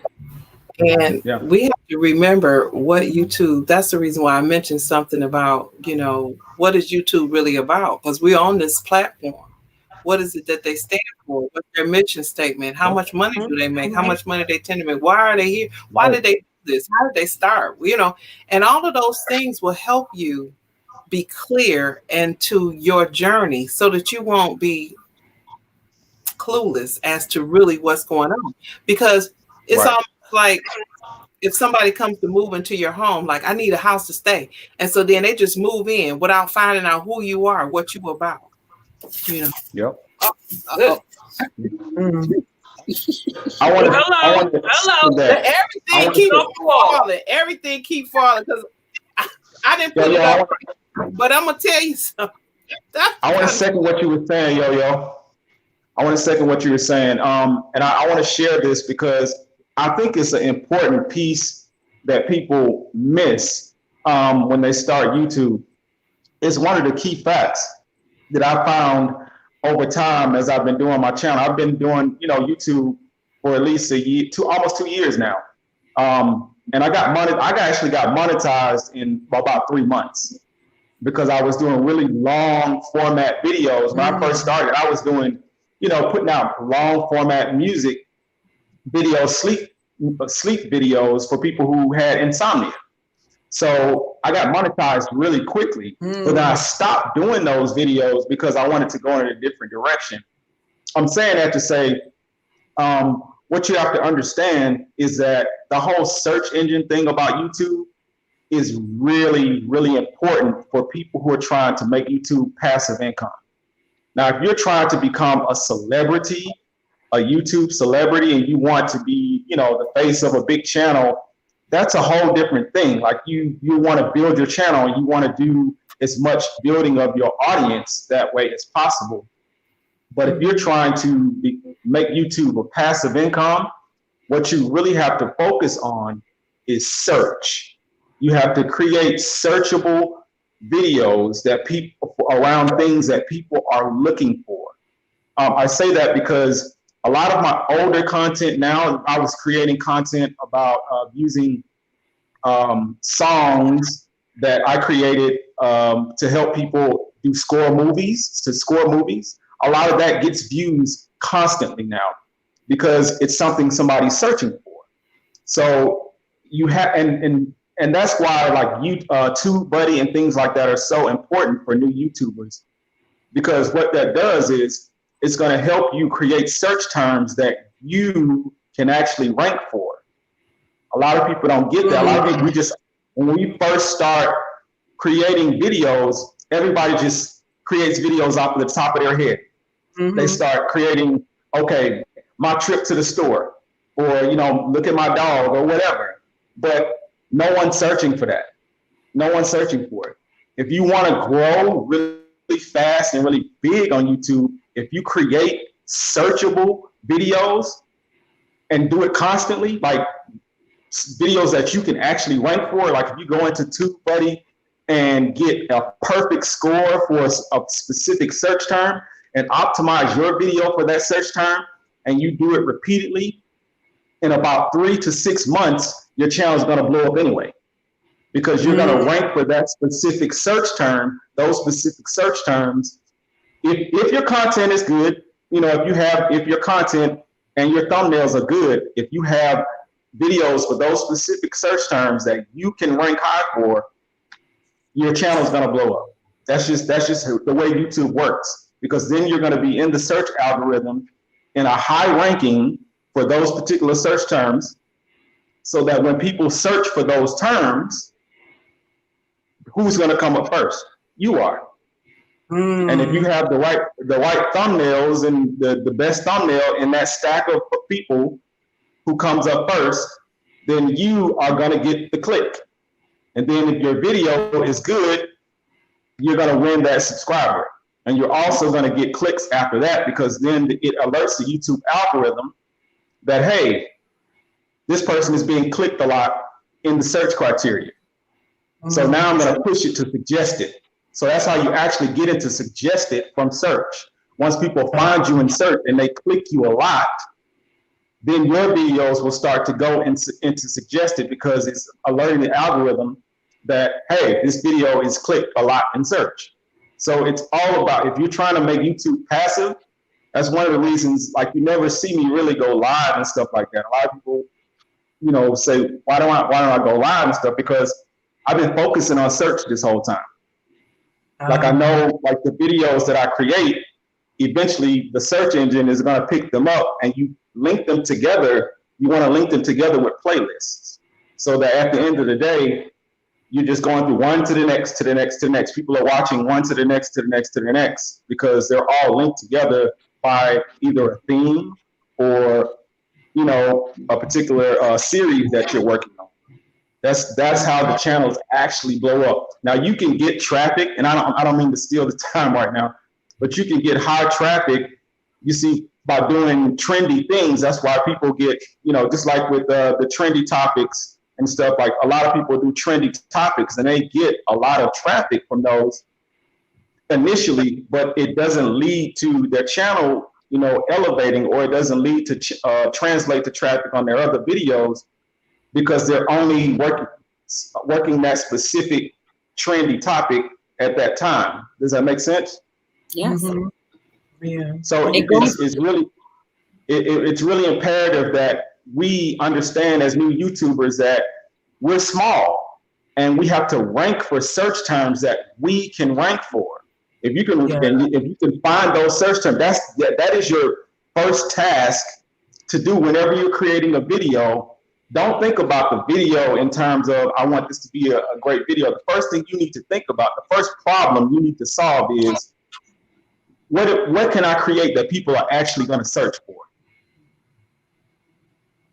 And Yeah. we have to remember what YouTube, that's the reason why I mentioned something about, what is YouTube really about? Because we're on this platform. What is it that they stand for? What's their mission statement? How much money do they make? How much money they tend to make? Why are they here? Why did they do this? How did they start? And all of those things will help you be clear into your journey so that you won't be clueless as to really what's going on. Because it's Right. almost like if somebody comes to move into your home, like, I need a house to stay. And so then they just move in without finding out who you are, what you about, you know. Yep. Good. I want to. Hello. Everything keep falling. Everything keep falling because I didn't put it up. But I'm gonna tell you something. I want to second what you were saying, Yo-Yo. I want to second what you were saying. And I want to share this because I think it's an important piece that people miss when they start YouTube. It's one of the key facts that I found over time as I've been doing my channel. I've been doing, YouTube for at least a year, almost 2 years now. And I actually got monetized in about 3 months because I was doing really long format videos. When I first started, I was doing, putting out long format music videos, sleep videos for people who had insomnia. So I got monetized really quickly, but then I stopped doing those videos because I wanted to go in a different direction. I'm saying that to say, what you have to understand is that the whole search engine thing about YouTube is really, really important for people who are trying to make YouTube passive income. Now, if you're trying to become a celebrity, a YouTube celebrity, and you want to be, the face of a big channel, that's a whole different thing. Like you want to build your channel and you want to do as much building of your audience that way as possible. But if you're trying to make YouTube a passive income, what you really have to focus on is search. You have to create searchable videos that people around things that people are looking for. I say that because a lot of my older content now, I was creating content about using songs that I created to help people score movies. A lot of that gets views constantly now because it's something somebody's searching for. So you have, and that's why like TubeBuddy and things like that are so important for new YouTubers, because what that does is it's going to help you create search terms that you can actually rank for. A lot of people don't get that. A lot of people, when we first start creating videos, everybody just creates videos off of the top of their head. They start creating, okay, my trip to the store, or, look at my dog or whatever. But no one's searching for that. No one's searching for it. If you want to grow really fast and really big on YouTube, if you create searchable videos and do it constantly, like videos that you can actually rank for, like if you go into TubeBuddy and get a perfect score for a specific search term and optimize your video for that search term, and you do it repeatedly, in about 3 to 6 months, your channel is going to blow up anyway, because you're going to rank for that specific search term, those specific search terms. If your content is good, if your content and your thumbnails are good, if you have videos for those specific search terms that you can rank high for, your channel is going to blow up. That's just the way YouTube works, because then you're going to be in the search algorithm in a high ranking for those particular search terms, so that when people search for those terms, who's going to come up first? You are. And if you have the right thumbnails and the best thumbnail in that stack of people who comes up first, then you are going to get the click. And then if your video is good, you're going to win that subscriber. And you're also going to get clicks after that, because then it alerts the YouTube algorithm that, hey, this person is being clicked a lot in the search criteria. So now I'm going to push it to suggested. So that's how you actually get into suggested from search. Once people find you in search and they click you a lot, then your videos will start to go into suggested, because it's alerting the algorithm that, hey, this video is clicked a lot in search. So it's all about, if you're trying to make YouTube passive, that's one of the reasons, like, you never see me really go live and stuff like that. A lot of people, say, why don't I go live and stuff? Because I've been focusing on search this whole time. Like, I know, like, the videos that I create, eventually the search engine is going to pick them up, and you link them together. You want to link them together with playlists. so that at the end of the day, you're just going through one to the next, to the next, to the next. People are watching one to the next, to the next, to the next, because they're all linked together by either a theme or, you know, a particular series that you're working on. That's how the channels actually blow up. Now you can get traffic, and I don't mean to steal the time right now, but you can get high traffic, you see, by doing trendy things. That's why people get, you know, just like with the trendy topics and stuff, like a lot of people do trendy topics and they get a lot of traffic from those initially, but it doesn't lead to their channel, you know, elevating, or it doesn't lead to translate to traffic on their other videos, because they're only working that specific trendy topic at that time. Does that make sense? Yes. Mm-hmm. Yeah. So it's really imperative that we understand as new YouTubers that we're small and we have to rank for search terms that we can rank for. If you can, if you can find those search terms, that is your first task to do whenever you're creating a video. Don't think about the video in terms of, I want this to be a great video. The first thing you need to think about, the first problem you need to solve is, what can I create that people are actually going to search for?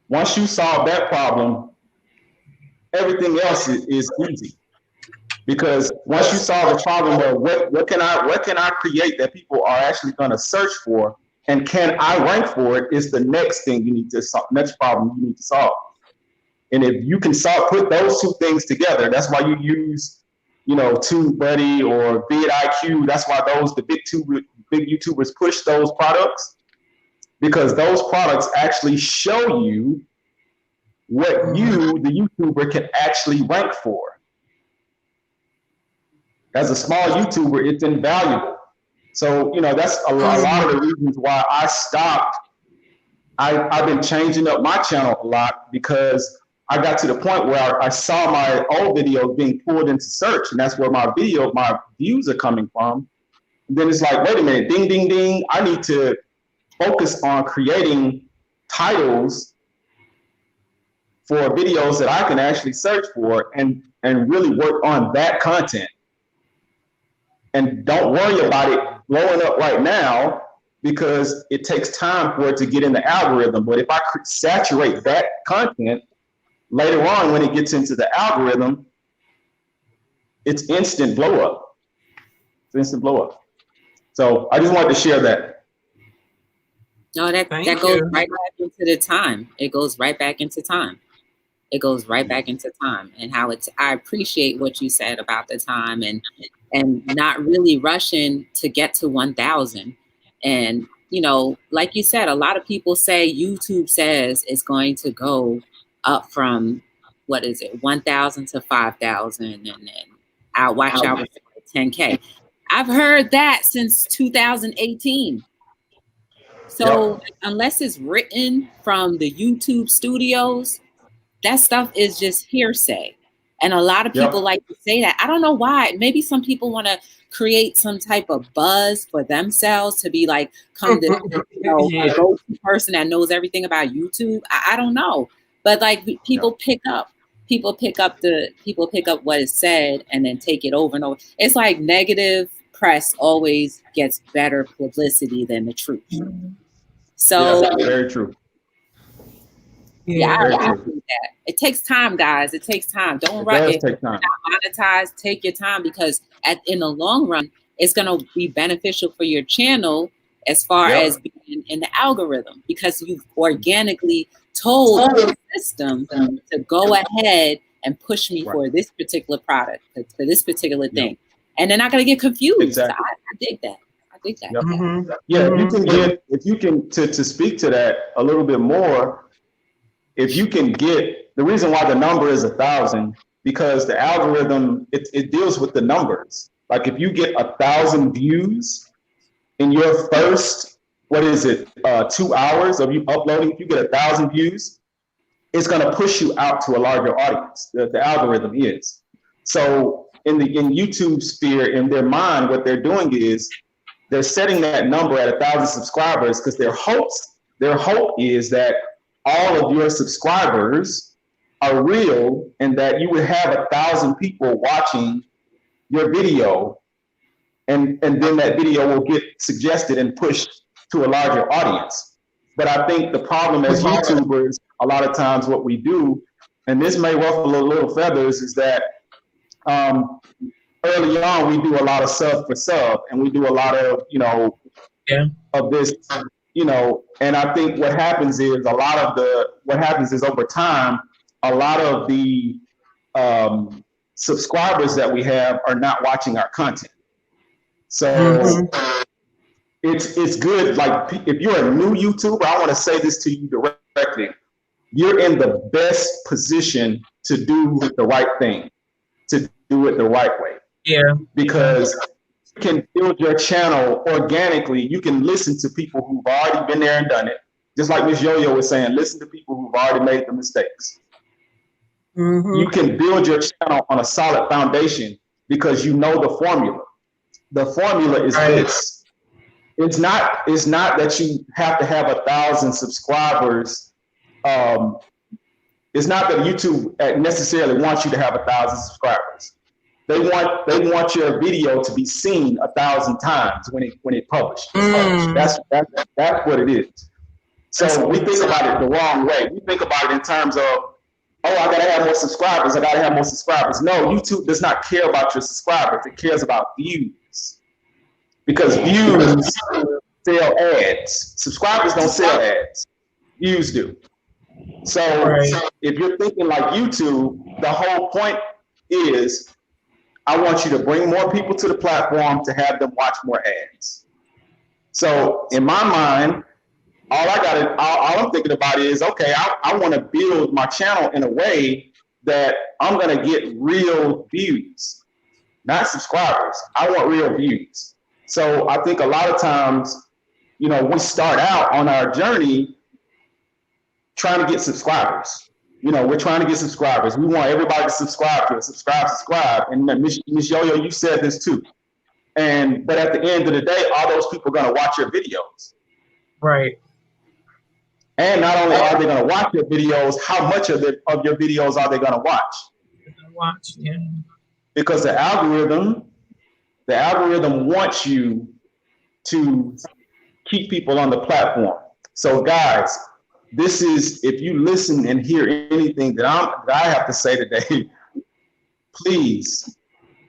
Once you solve that problem, everything else is easy. Because once you solve the problem of what can I create that people are actually going to search for, and can I rank for it, is the next thing you need to solve, next problem you need to solve. And if you can put those two things together, that's why you use, you know, TubeBuddy or vidIQ. That's why the big YouTubers push those products, because those products actually show you what you, the YouTuber, can actually rank for. As a small YouTuber, it's invaluable. So, you know, that's a lot of the reasons why I stopped. I've been changing up my channel a lot, because I got to the point where I saw my old videos being pulled into search, and that's where my views are coming from. And then it's like, wait a minute, ding, ding, ding. I need to focus on creating titles for videos that I can actually search for, and really work on that content. And don't worry about it blowing up right now, because it takes time for it to get in the algorithm. But if I saturate that content, later on when it gets into the algorithm, it's instant blow up. It's instant blow up. So I just wanted to share that. No, that goes right back into the time. It goes right back into time. It goes right back into time, and how I appreciate what you said about the time, and not really rushing to get to 1,000. And, you know, like you said, a lot of people say YouTube says it's going to go up from, 1,000 to 5,000, and then I'll watch out for 10K. I've heard that since 2018. So unless it's written from the YouTube studios, that stuff is just hearsay. And a lot of people like to say that. I don't know why. Maybe some people want to create some type of buzz for themselves to be like, come to, a go-to person that knows everything about YouTube. I don't know. But like people pick up what is said and then take it over and over. It's like negative press always gets better publicity than the truth. So very true. Yeah, I agree with that. It takes time, guys. It takes time. Don't rush it. Not monetize. Take your time, because in the long run, it's going to be beneficial for your channel as far as being in the algorithm, because you've organically told the system to go ahead and push me for this particular product, for this particular thing. And they're not going to get confused. Exactly. So I dig that. If you can to speak to that a little bit more, if you can get, the reason why the number is 1,000, because the algorithm, it deals with the numbers. Like if you get 1,000 views in your first, 2 hours of you uploading, if you get 1,000 views, it's going to push you out to a larger audience. The algorithm is. So in YouTube sphere, in their mind, what they're doing is they're setting that number at 1,000 subscribers, because their hope is that all of your subscribers are real, and that you would have 1,000 people watching your video, and then that video will get suggested and pushed to a larger audience. But I think the problem as YouTubers, a lot of times what we do, and this may ruffle a little feathers, is that early on we do a lot of sub for sub, and we do a lot of, of this, and I think what happens is over time, a lot of the subscribers that we have are not watching our content. So it's good. Like, if you're a new YouTuber, I want to say this to you directly. You're in the best position to do the right thing, to do it the right way. Yeah. Because you can build your channel organically. You can listen to people who've already been there and done it. Just like Ms. Yo-Yo was saying, listen to people who've already made the mistakes. You can build your channel on a solid foundation because you know the formula. The formula is this. It's not that you have to have 1,000 subscribers. It's not that YouTube necessarily wants you to have 1,000 subscribers. They want your video to be seen 1,000 times when it published. That's what it is. So we think about it the wrong way. We think about it in terms of, I gotta have more subscribers. I gotta have more subscribers. No, YouTube does not care about your subscribers. It cares about views, because views sell ads. Subscribers don't sell ads. Views do. So if you're thinking like YouTube, the whole point is, I want you to bring more people to the platform to have them watch more ads. So in my mind, all I'm thinking about is, okay, I want to build my channel in a way that I'm going to get real views, not subscribers. I want real views. So I think a lot of times, we start out on our journey trying to get subscribers. We're trying to get subscribers. We want everybody to subscribe to us, subscribe. And Ms. Yo-Yo, you said this too. But at the end of the day, all those people are going to watch your videos. Right. And not only are they going to watch your videos, how much of your videos are they going to watch? Yeah. Because the algorithm wants you to keep people on the platform. So guys, this is, if you listen and hear anything that I have to say today, please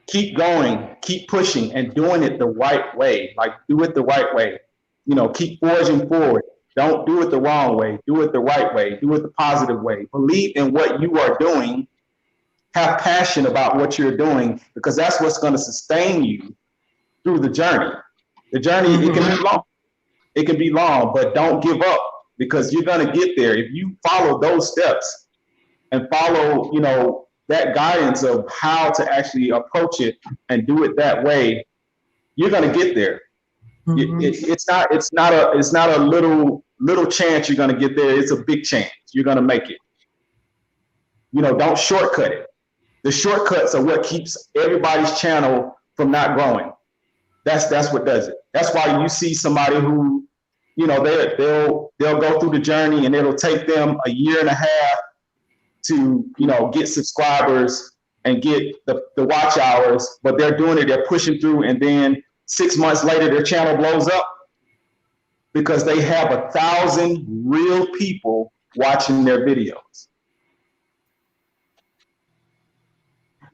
keep going, keep pushing, and doing it the right way. Like, do it the right way. Keep forging forward. Don't do it the wrong way. Do it the right way. Do it the positive way. Believe in what you are doing. Have passion about what you're doing, because that's what's going to sustain you through the journey. The journey, it can be long. It can be long, but don't give up, because you're going to get there. If you follow those steps and follow, that guidance of how to actually approach it and do it that way, you're going to get there. It's not a little chance you're going to get there. It's a big chance you're going to make it. Don't shortcut it. The shortcuts are what keeps everybody's channel from not growing. That's what does it. That's why you see somebody who, they'll go through the journey, and it'll take them a year and a half to, get subscribers and get the watch hours, but they're doing it, they're pushing through, and then 6 months later, their channel blows up because they have 1,000 real people watching their videos.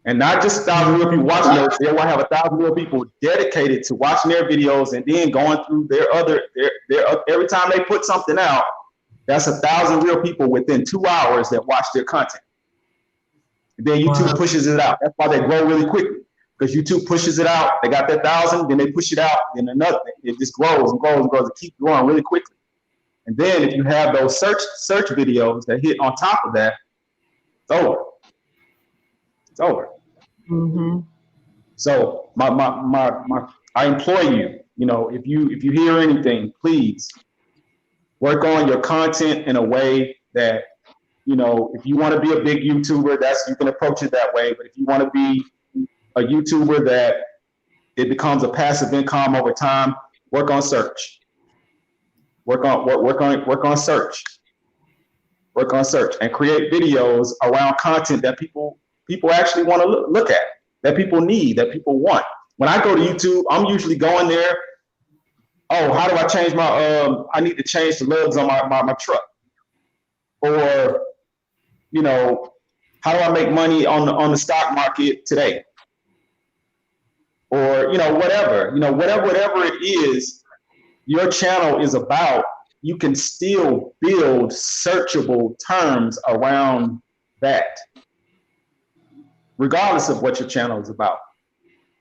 And not just 1,000 real people watching those, they want to have 1,000 real people dedicated to watching their videos and then going through their every time they put something out, that's 1,000 real people within 2 hours that watch their content. And then YouTube pushes it out. That's why they grow really quickly, because YouTube pushes it out. They got that 1,000, then they push it out, then another. It just grows and grows and grows. It keeps growing really quickly. And then if you have those search videos that hit on top of that, it's over. It's over. So I implore you, if you hear anything, please work on your content in a way that, if you want to be a big YouTuber, you can approach it that way. But if you want to be a YouTuber that it becomes a passive income over time, work on search. Work on search. work on search, and create videos around content that people actually want to look at, that people need, that people want. When I go to YouTube, I'm usually going there. Oh, how do I change my? I need to change the lugs on my truck, or how do I make money on the stock market today, or whatever it is your channel is about. You can still build searchable terms around that, regardless of what your channel is about.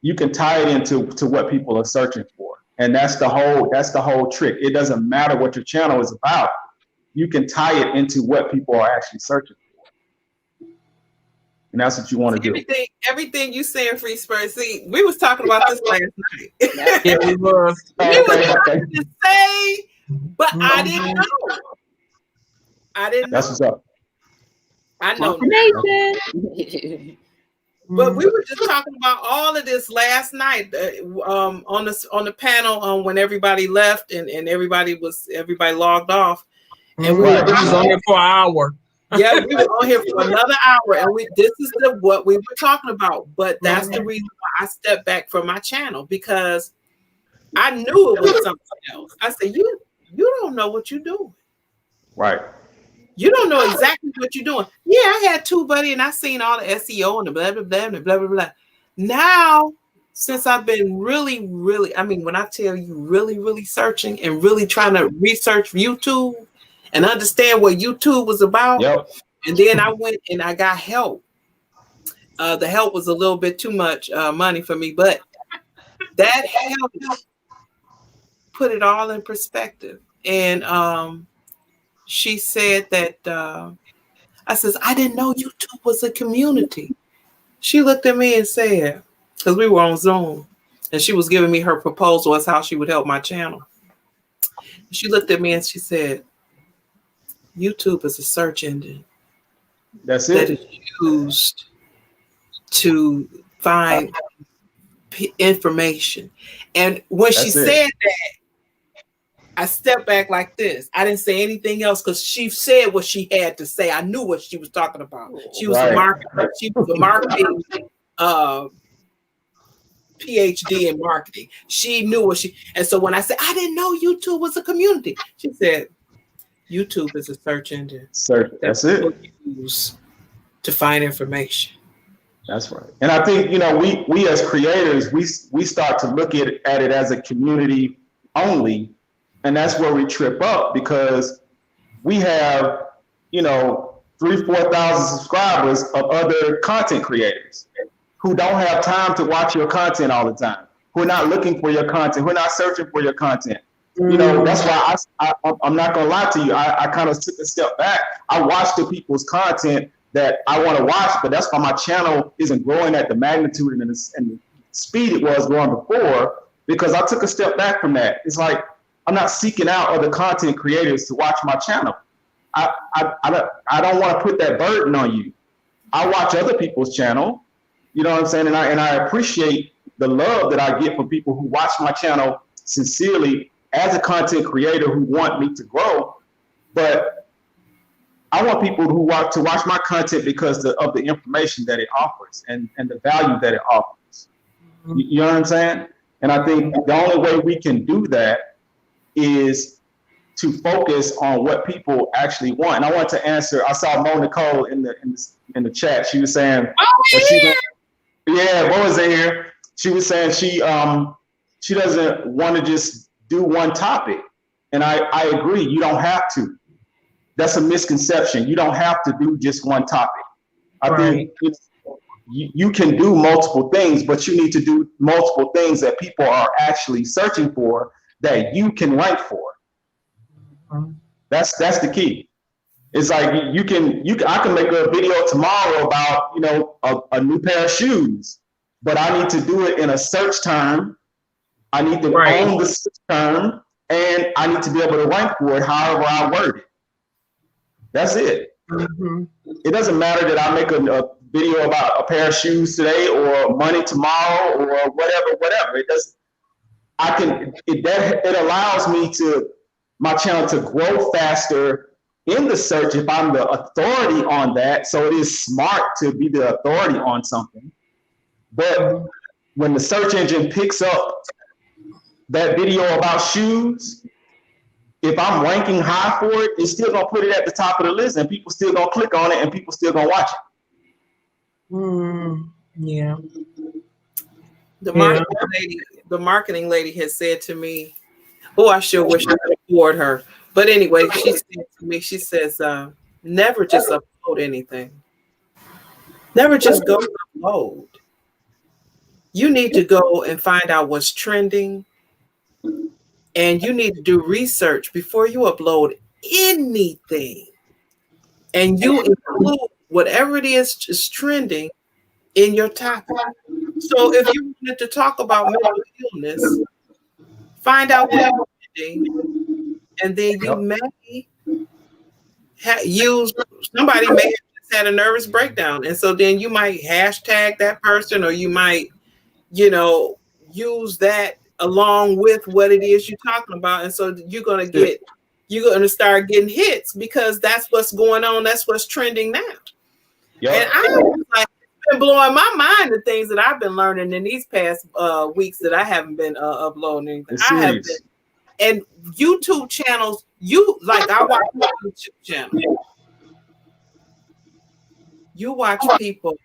You can tie it into what people are searching for, and that's the whole trick. It doesn't matter what your channel is about. You can tie it into what people are actually searching for, and that's what you want to do. Everything you saying, FREESPUR. See, we was talking about this last night. Yeah, we was. We was trying to say, but I didn't know. That's what's up. I know. But we were just talking about all of this last night on the panel when everybody left and everybody logged off. And we were on here for an hour. Yeah, we were on here for another hour, and this is what we were talking about. But that's the reason why I stepped back from my channel, because I knew it was something else. I said, you don't know what you're doing. Right. You don't know exactly what you're doing. Yeah, I had TubeBuddy and I seen all the SEO and the blah, blah, blah, and blah, blah, blah. Now, since I've been really, really, I mean, when I tell you really, really searching and really trying to research YouTube and understand what YouTube was about. Yep. And then I went and I got help. The help was a little bit too much money for me, but that helped put it all in perspective. And she said that, I says, I didn't know YouTube was a community. She looked at me and said, because we were on Zoom, and she was giving me her proposal as how she would help my channel. She looked at me and she said, YouTube is a search engine. That's it. That is used to find information. And when she said that, I stepped back like this. I didn't say anything else because she said what she had to say. I knew what she was talking about. She was a marketer. She was a marketing PhD in marketing. She knew what and so when I said, I didn't know YouTube was a community, she said, YouTube is a search engine. That's it. Use to find information. That's right. And I think, we as creators, we start to look at it as a community only. And that's where we trip up, because we have, 3,000-4,000 subscribers of other content creators who don't have time to watch your content all the time, who are not looking for your content, who are not searching for your content. That's why I'm not going to lie to you. I kind of took a step back. I watch the people's content that I want to watch, but that's why my channel isn't growing at the magnitude and the speed it was growing before, because I took a step back from that. It's like, I'm not seeking out other content creators to watch my channel. I don't want to put that burden on you. I watch other people's channel, you know what I'm saying? And I appreciate the love that I get from people who watch my channel sincerely as a content creator who want me to grow. But I want people who want to watch my content because of the information that it offers and the value that it offers. You know what I'm saying? And I think the only way we can do that is to focus on what people actually want. And I want to answer. I saw Mo Nicole in the chat. She was saying, Mo was in here. She was saying she doesn't want to just do one topic, and I agree. You don't have to. That's a misconception. You don't have to do just one topic. I think you can do multiple things, but you need to do multiple things that people are actually searching for, that you can rank for. That's the key. It's like I can make a video tomorrow about a new pair of shoes, but I need to do it in a search term. I need to own the search term, and I need to be able to rank for it however I word it. That's it. It doesn't matter that I make a video about a pair of shoes today or money tomorrow or whatever. It doesn't. It allows my channel to grow faster in the search if I'm the authority on that. So it is smart to be the authority on something. But when the search engine picks up that video about shoes, if I'm ranking high for it, it's still gonna put it at the top of the list, and people still gonna click on it, and people still gonna watch it. Yeah. The marketing lady has said to me, "Oh, I sure wish I could afford her." But anyway, she said to me, she says, "Never just upload anything. Never just go upload. You need to go and find out what's trending, and you need to do research before you upload anything. And you include whatever it is trending in your topic. So if you wanted to talk about mental illness, find out what's trending, and then you may use somebody may have just had a nervous breakdown, and so then you might hashtag that person, or you might, use that along with what it is you're talking about, and so you're going to start getting hits because that's what's going on. That's what's trending now. Yep. And I was like, it's been blowing my mind, the things that I've been learning in these past weeks that I haven't been uploading anything. I have been, and YouTube channels. I watch YouTube channels. You watch people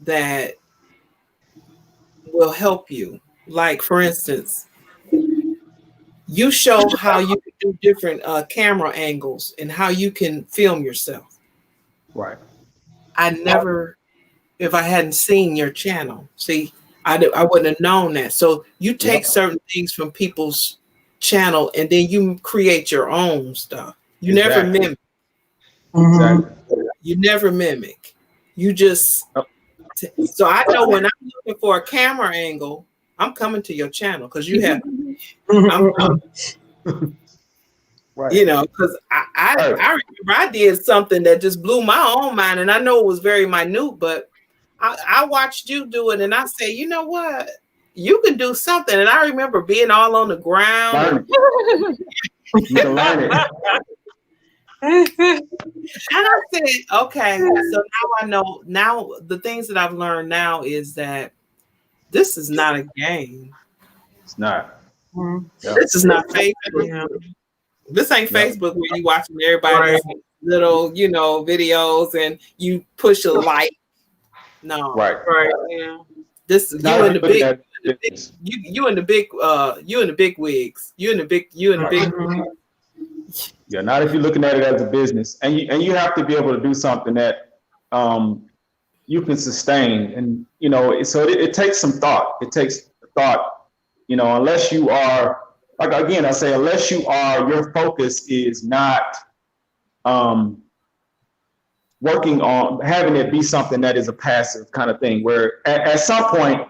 that will help you. Like, for instance, you show how you can do different camera angles and how you can film yourself. Right. I never, if I hadn't seen your channel, I wouldn't have known that. So you take certain things from people's channel and then you create your own stuff. You never mimic. Exactly. You never mimic. You just. So I know when I'm looking for a camera angle, I'm coming to your channel because you have. Right. Because I remember I did something that just blew my own mind, and I know it was very minute, but I watched you do it, and I say, you know what, you can do something. And I remember being all on the ground. You can learn it. And I said, okay, so now I know. Now the things that I've learned now is that this is not a game. It's not. This is not Facebook. This ain't Facebook where you watching everybody's little, videos and you push a like. No. Right. Yeah. This is you in the big. You in the big. You in the big wigs. You in the big. Yeah, not if you're looking at it as a business, and you have to be able to do something that you can sustain, and so it takes some thought. It takes thought, unless you are, like, again, I say, unless your focus is not working on having it be something that is a passive kind of thing, where at some point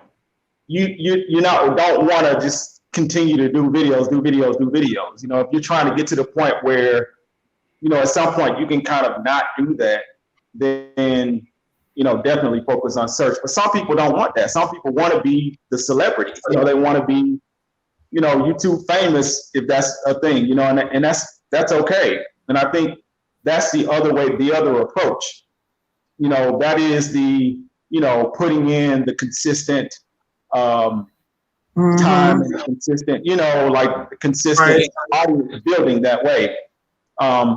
you don't want to just continue to do videos. If you're trying to get to the point where, at some point you can kind of not do that, then, definitely focus on search. But some people don't want that. Some people want to be the celebrity. They want to be, YouTube famous, if that's a thing, and that's okay. And I think that's the other approach. That is the, putting in the consistent, time and consistent, consistent audience building that way.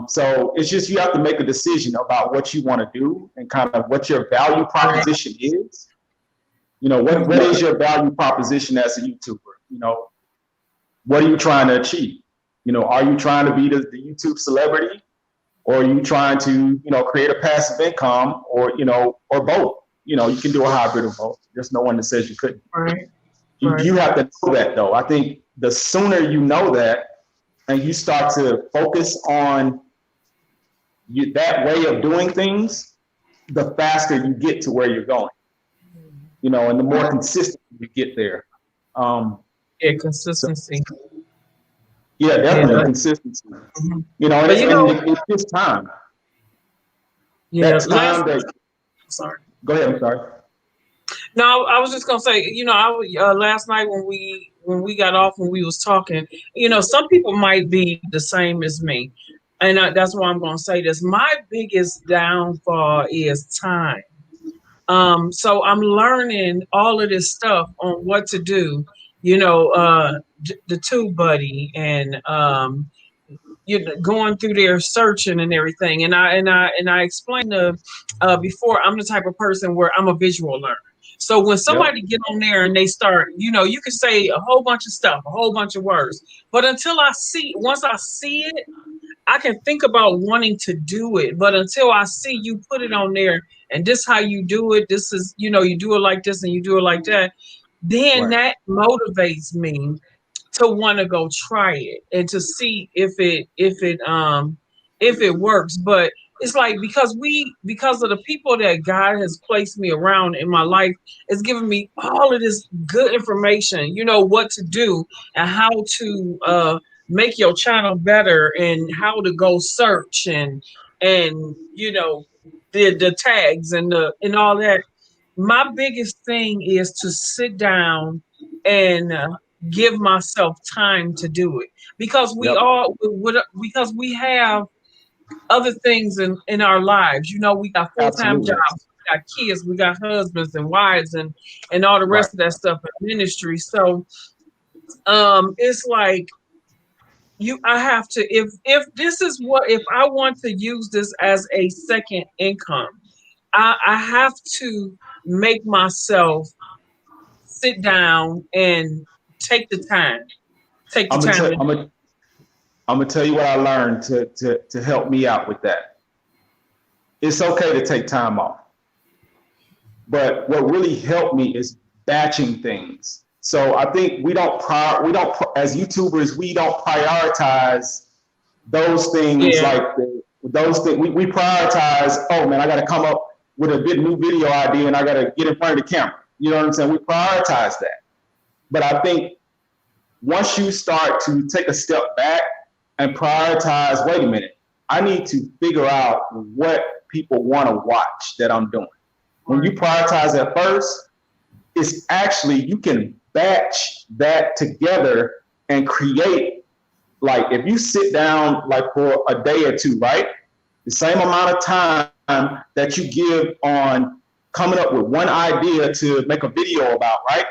So it's just, you have to make a decision about what you want to do and kind of what your value proposition is. What is your value proposition as a YouTuber? What are you trying to achieve? Are you trying to be the YouTube celebrity, or are you trying to, create a passive income, or both? You can do a hybrid of both. There's no one that says you couldn't. You have to know that, though. I think the sooner you know that, and you start to focus on that way of doing things, the faster you get to where you're going. And the more consistent you get there. Consistency. Definitely consistency. It's just time. That time that. Sorry. Go ahead. I'm sorry. No, I was just gonna say, last night when we got off, when we was talking, some people might be the same as me. and that's why I'm going to say this. My biggest downfall is time. So I'm learning all of this stuff on what to do. You know, the Tube Buddy, and you know, going through there searching and everything. And I explained before, I'm the type of person where I'm a visual learner. So when Yep. somebody get on there and they start, you know, you can say a whole bunch of stuff, a whole bunch of words, but once I see it, I can think about wanting to do it, but until I see you put it on there and this how you do it, this is, you know, you do it like this and you do it like that, then Right. that motivates me to want to go try it and to see if it works. But it's like, because of the people that God has placed me around in my life, it's giving me all of this good information, you know, what to do and how to make your channel better and how to go search and you know, the tags and all that. My biggest thing is to sit down and give myself time to do it, because we Yep. all because we have other things in our lives. You know, we got full-time Absolutely. jobs, we got kids, we got husbands and wives and all the Right. rest of that stuff in ministry. So it's like, I have to, if I want to use this as a second income, I have to make myself sit down and take the time. Take the I'm gonna time tell to I'm gonna I'm gonna tell you what I learned to help me out with that. It's okay to take time off, but what really helped me is batching things. So I think as YouTubers, we don't prioritize those things, yeah. like those things. We prioritize, oh man, I got to come up with a good new video idea and I got to get in front of the camera. You know what I'm saying? We prioritize that. But I think once you start to take a step back and prioritize, wait a minute, I need to figure out what people want to watch that I'm doing. When you prioritize at first, it's actually, you can batch that together and create, like if you sit down like for a day or two, right? The same amount of time that you give on coming up with one idea to make a video about, right?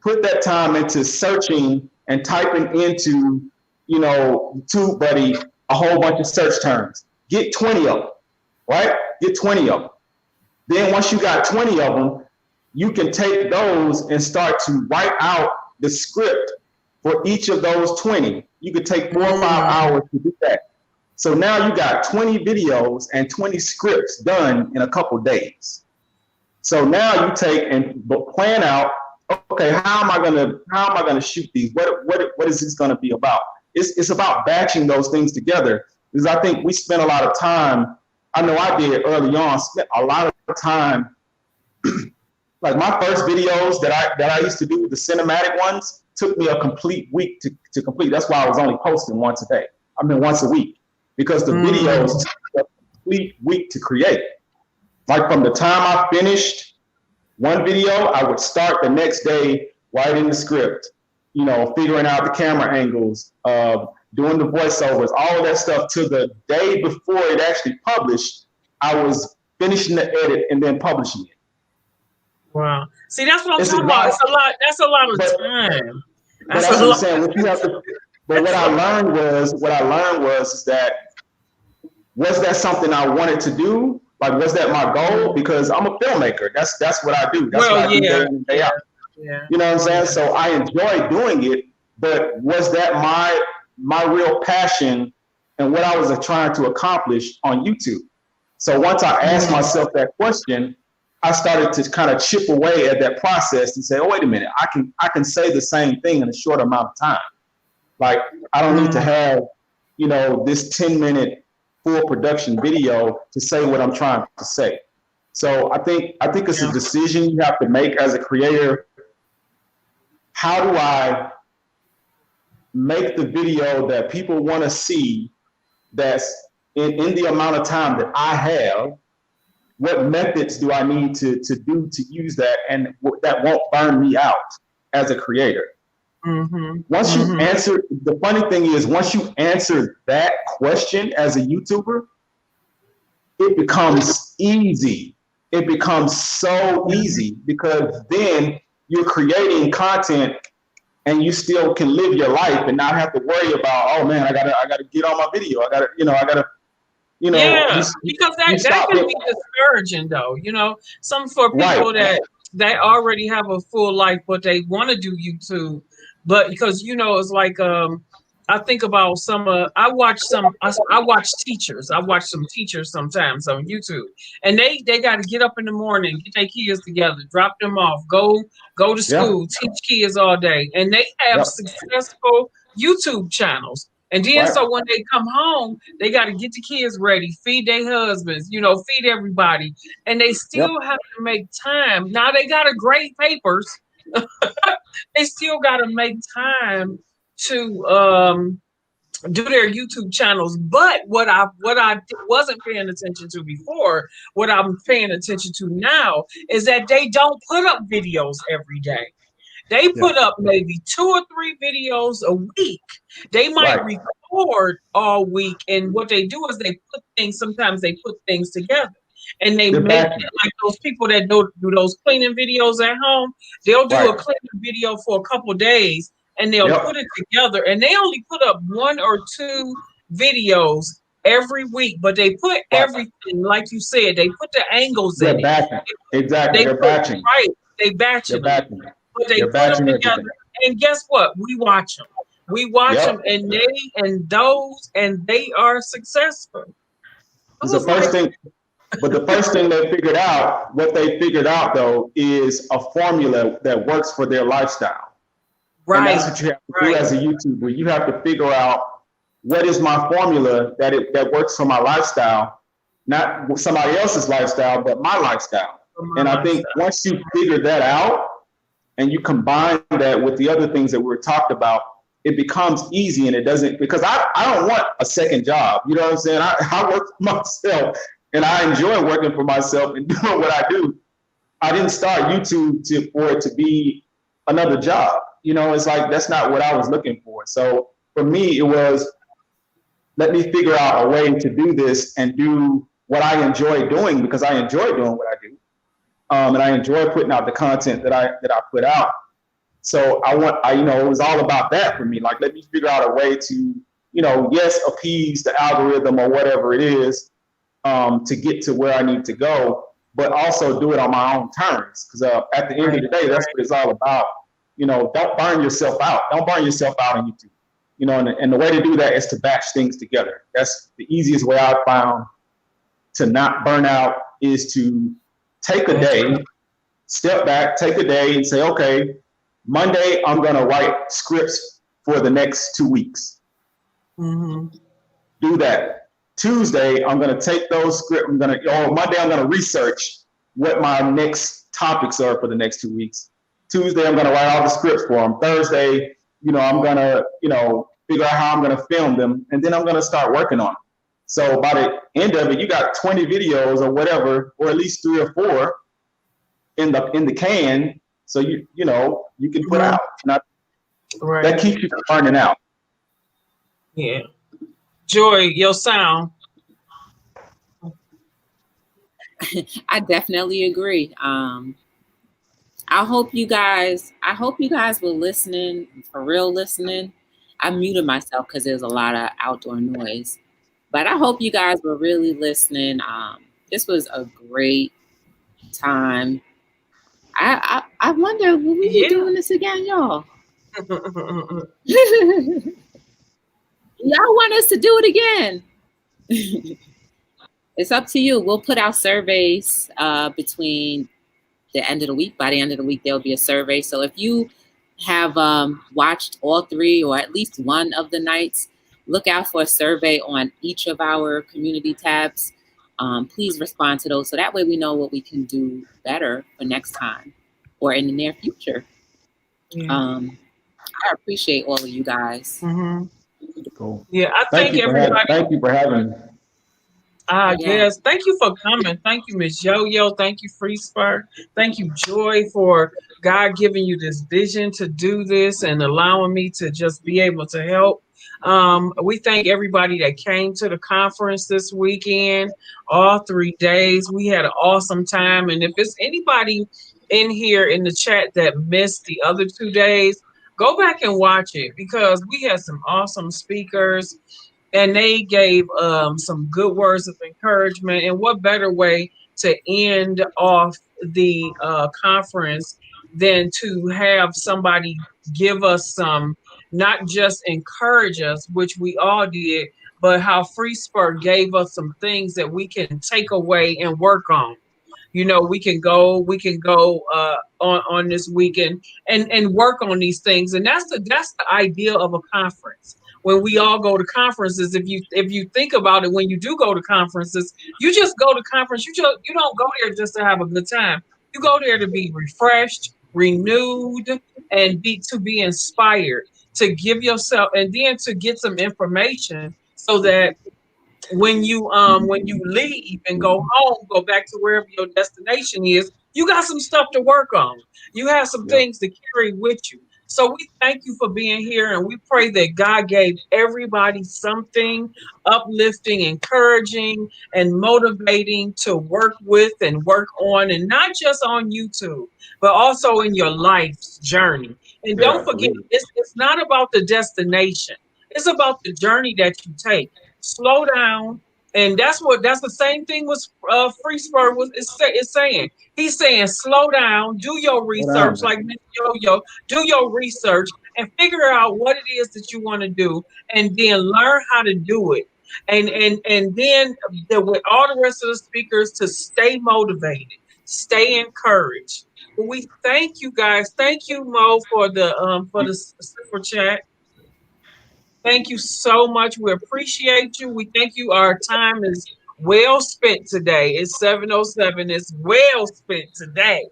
Put that time into searching and typing into, you know, TubeBuddy, a whole bunch of search terms. Get 20 of them, right? Get 20 of them. Then once you got 20 of them, you can take those and start to write out the script for each of those 20. You could take 4 or 5 hours to do that. So now you got 20 videos and 20 scripts done in a couple days. So now you take and plan out, okay, how am I gonna shoot these? What is this gonna be about? It's about batching those things together, because I think we spent a lot of time. I know I did early on. Spent a lot of time. Like my first videos that I used to do, the cinematic ones, took me a complete week to complete. That's why I was only posting once a day. I mean once a week, because the videos took a complete week to create. Like from the time I finished one video, I would start the next day writing the script, you know, figuring out the camera angles, doing the voiceovers, all of that stuff, to the day before it actually published. I was finishing the edit and then publishing it. Wow. See, that's what I'm It's talking about. It's a lot. That's a lot of time. But that's what I'm saying. What you have to. But what I learned was is that, was that something I wanted to do? Like, was that my goal? Because I'm a filmmaker. That's what I do. That's what I do day in and day out. Yeah. You know what I'm saying? So I enjoy doing it, but was that my real passion and what I was trying to accomplish on YouTube? So once I asked myself that question, I started to kind of chip away at that process and say, oh, wait a minute, I can say the same thing in a short amount of time. Like, I don't need to have, you know, this 10-minute full production video to say what I'm trying to say. So I think it's a decision you have to make as a creator. How do I make the video that people want to see, that's in the amount of time that I have? What methods do I need to do to use that, and that won't burn me out as a creator? Once you answer, the funny thing is, once you answer that question as a YouTuber, it becomes easy. It becomes so easy because then you're creating content and you still can live your life and not have to worry about, oh man, I gotta get on my video. I gotta. Yeah, because that can be it. discouraging though. Some for people that already have a full life, but they want to do YouTube, but because it's like I think about some. I watch teachers. I watch some teachers sometimes on YouTube, and they got to get up in the morning, get their kids together, drop them off, go to school, teach kids all day, and they have successful YouTube channels. And then so when they come home, they got to get the kids ready, feed their husbands, feed everybody, and they still have to make time. Now they got to grade papers. They still got to make time to do their YouTube channels. But what I wasn't paying attention to before, what I'm paying attention to now is that they don't put up videos every day. They put up maybe 2 or 3 videos a week. They might record all week, and what they do is sometimes they put things together. And they make it like those people that do those cleaning videos at home. They'll do a cleaning video for a couple days, and they'll put it together. And they only put up 1 or 2 videos every week, but they put everything, like you said, they put the angles in it. Exactly. They're batching. They batching them. But they put them together, and guess what? We watch them. We watch them, and they are successful. The first thing, but the first thing they figured out, what they figured out though, is a formula that works for their lifestyle. And that's what you have to do as a YouTuber. You have to figure out, what is my formula that works for my lifestyle, not somebody else's lifestyle, but my lifestyle. And I think once you figure that out, and you combine that with the other things that we were talked about, it becomes easy, and it doesn't, because I don't want a second job. You know what I'm saying? I work for myself, and I enjoy working for myself and doing what I do. I didn't start YouTube for it to be another job. It's like, that's not what I was looking for. So for me, it was, let me figure out a way to do this and do what I enjoy doing, because I enjoy doing what I do. And I enjoy putting out the content that I put out. So it was all about that for me. Like, let me figure out a way to, appease the algorithm or whatever it is, to get to where I need to go, but also do it on my own terms. Because at the end of the day, that's what it's all about. Don't burn yourself out. Don't burn yourself out on YouTube. And the way to do that is to batch things together. That's the easiest way I've found to not burn out, is to take a day, step back, take a day and say, okay, Monday, I'm going to write scripts for the next 2 weeks. Do that. Tuesday, I'm going to take those scripts. Monday, I'm going to research what my next topics are for the next 2 weeks. Tuesday, I'm going to write all the scripts for them. Thursday, I'm going to, figure out how I'm going to film them. And then I'm going to start working on them. So by the end of it, you got 20 videos or whatever, or at least 3 or 4 in the can. So you can put out. That keeps you from burning out. Yeah. Joy, your sound. I definitely agree. I hope you guys were listening, for real listening. I muted myself because there's a lot of outdoor noise. But I hope you guys were really listening. This was a great time. I wonder, will we be doing this again, y'all? Y'all want us to do it again? It's up to you. We'll put out surveys between the end of the week. By the end of the week, there'll be a survey. So if you have watched all 3 or at least one of the nights, look out for a survey on each of our community tabs. Please respond to those, so that way we know what we can do better for next time or in the near future. I appreciate all of you guys. Cool. Yeah, I thank everybody. Thank you for having me. Yes, thank you for coming. Thank you, Miss Yo-Yo. Thank you, FREESPUR. Thank you, Joy, for God giving you this vision to do this and allowing me to just be able to help. We thank everybody that came to the conference this weekend, all 3 days. We had an awesome time. And if it's anybody in here in the chat that missed the other 2 days, go back and watch it because we had some awesome speakers and they gave some good words of encouragement. And what better way to end off the conference than to have somebody give us some, not just encourage us, which we all did, but how FREESPUR gave us some things that we can take away and work on. You know, we can go on this weekend and work on these things. And that's the idea of a conference. When we all go to conferences, if you think about it, when you do go to conferences, you just go to conference. You don't go there just to have a good time. You go there to be refreshed, renewed, and be inspired, to give yourself, and then to get some information so that when you leave and go home, go back to wherever your destination is, you got some stuff to work on. You have some Yep. things to carry with you. So we thank you for being here, and we pray that God gave everybody something uplifting, encouraging, and motivating to work with and work on, and not just on YouTube, but also in your life's journey. And Yeah, don't I forget, believe it. it's not about the destination. It's about the journey that you take. Slow down. And that's the same thing with FREESPUR is saying. He's saying slow down, do your Hold on, research, man. like Miss Yo-Yo, do your research and figure out what it is that you want to do, and then learn how to do it. And then with all the rest of the speakers, to stay motivated, stay encouraged. But we thank you guys. Thank you, Mo, for the super chat. Thank you so much. We appreciate you. We thank you. Our time is well spent today. It's 7:07. It's well spent today.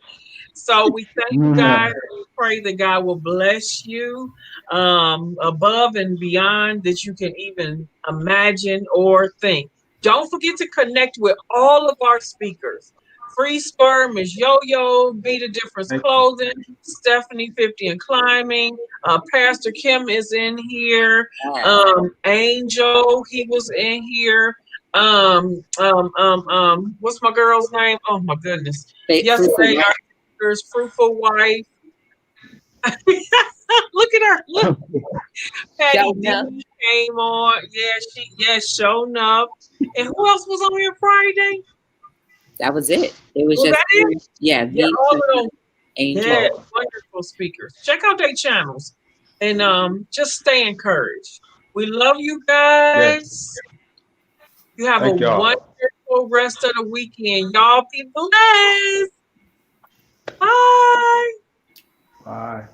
So we thank you guys. Amen. We pray that God will bless you above and beyond that you can even imagine or think. Don't forget to connect with all of our speakers. Free Sperm is Yo-Yo, Be the Difference Thank you. Clothing, Stephanie 50 and Climbing, Pastor Kim is in here, Angel, he was in here. What's my girl's name? Oh my goodness. Fruitful Yesterday, Wife. there's Fruitful Wife. Look at her. Look, Patty Showing D up. came on. Showing up. And who else was on here Friday? That was it. It was Was just that it? yeah, Yeah, V, all of them. Angel. Yeah, wonderful speakers. Check out their channels and just stay encouraged. We love you Yes. guys. You have a Thank y'all. wonderful rest of the weekend. Y'all be blessed. Bye. Bye.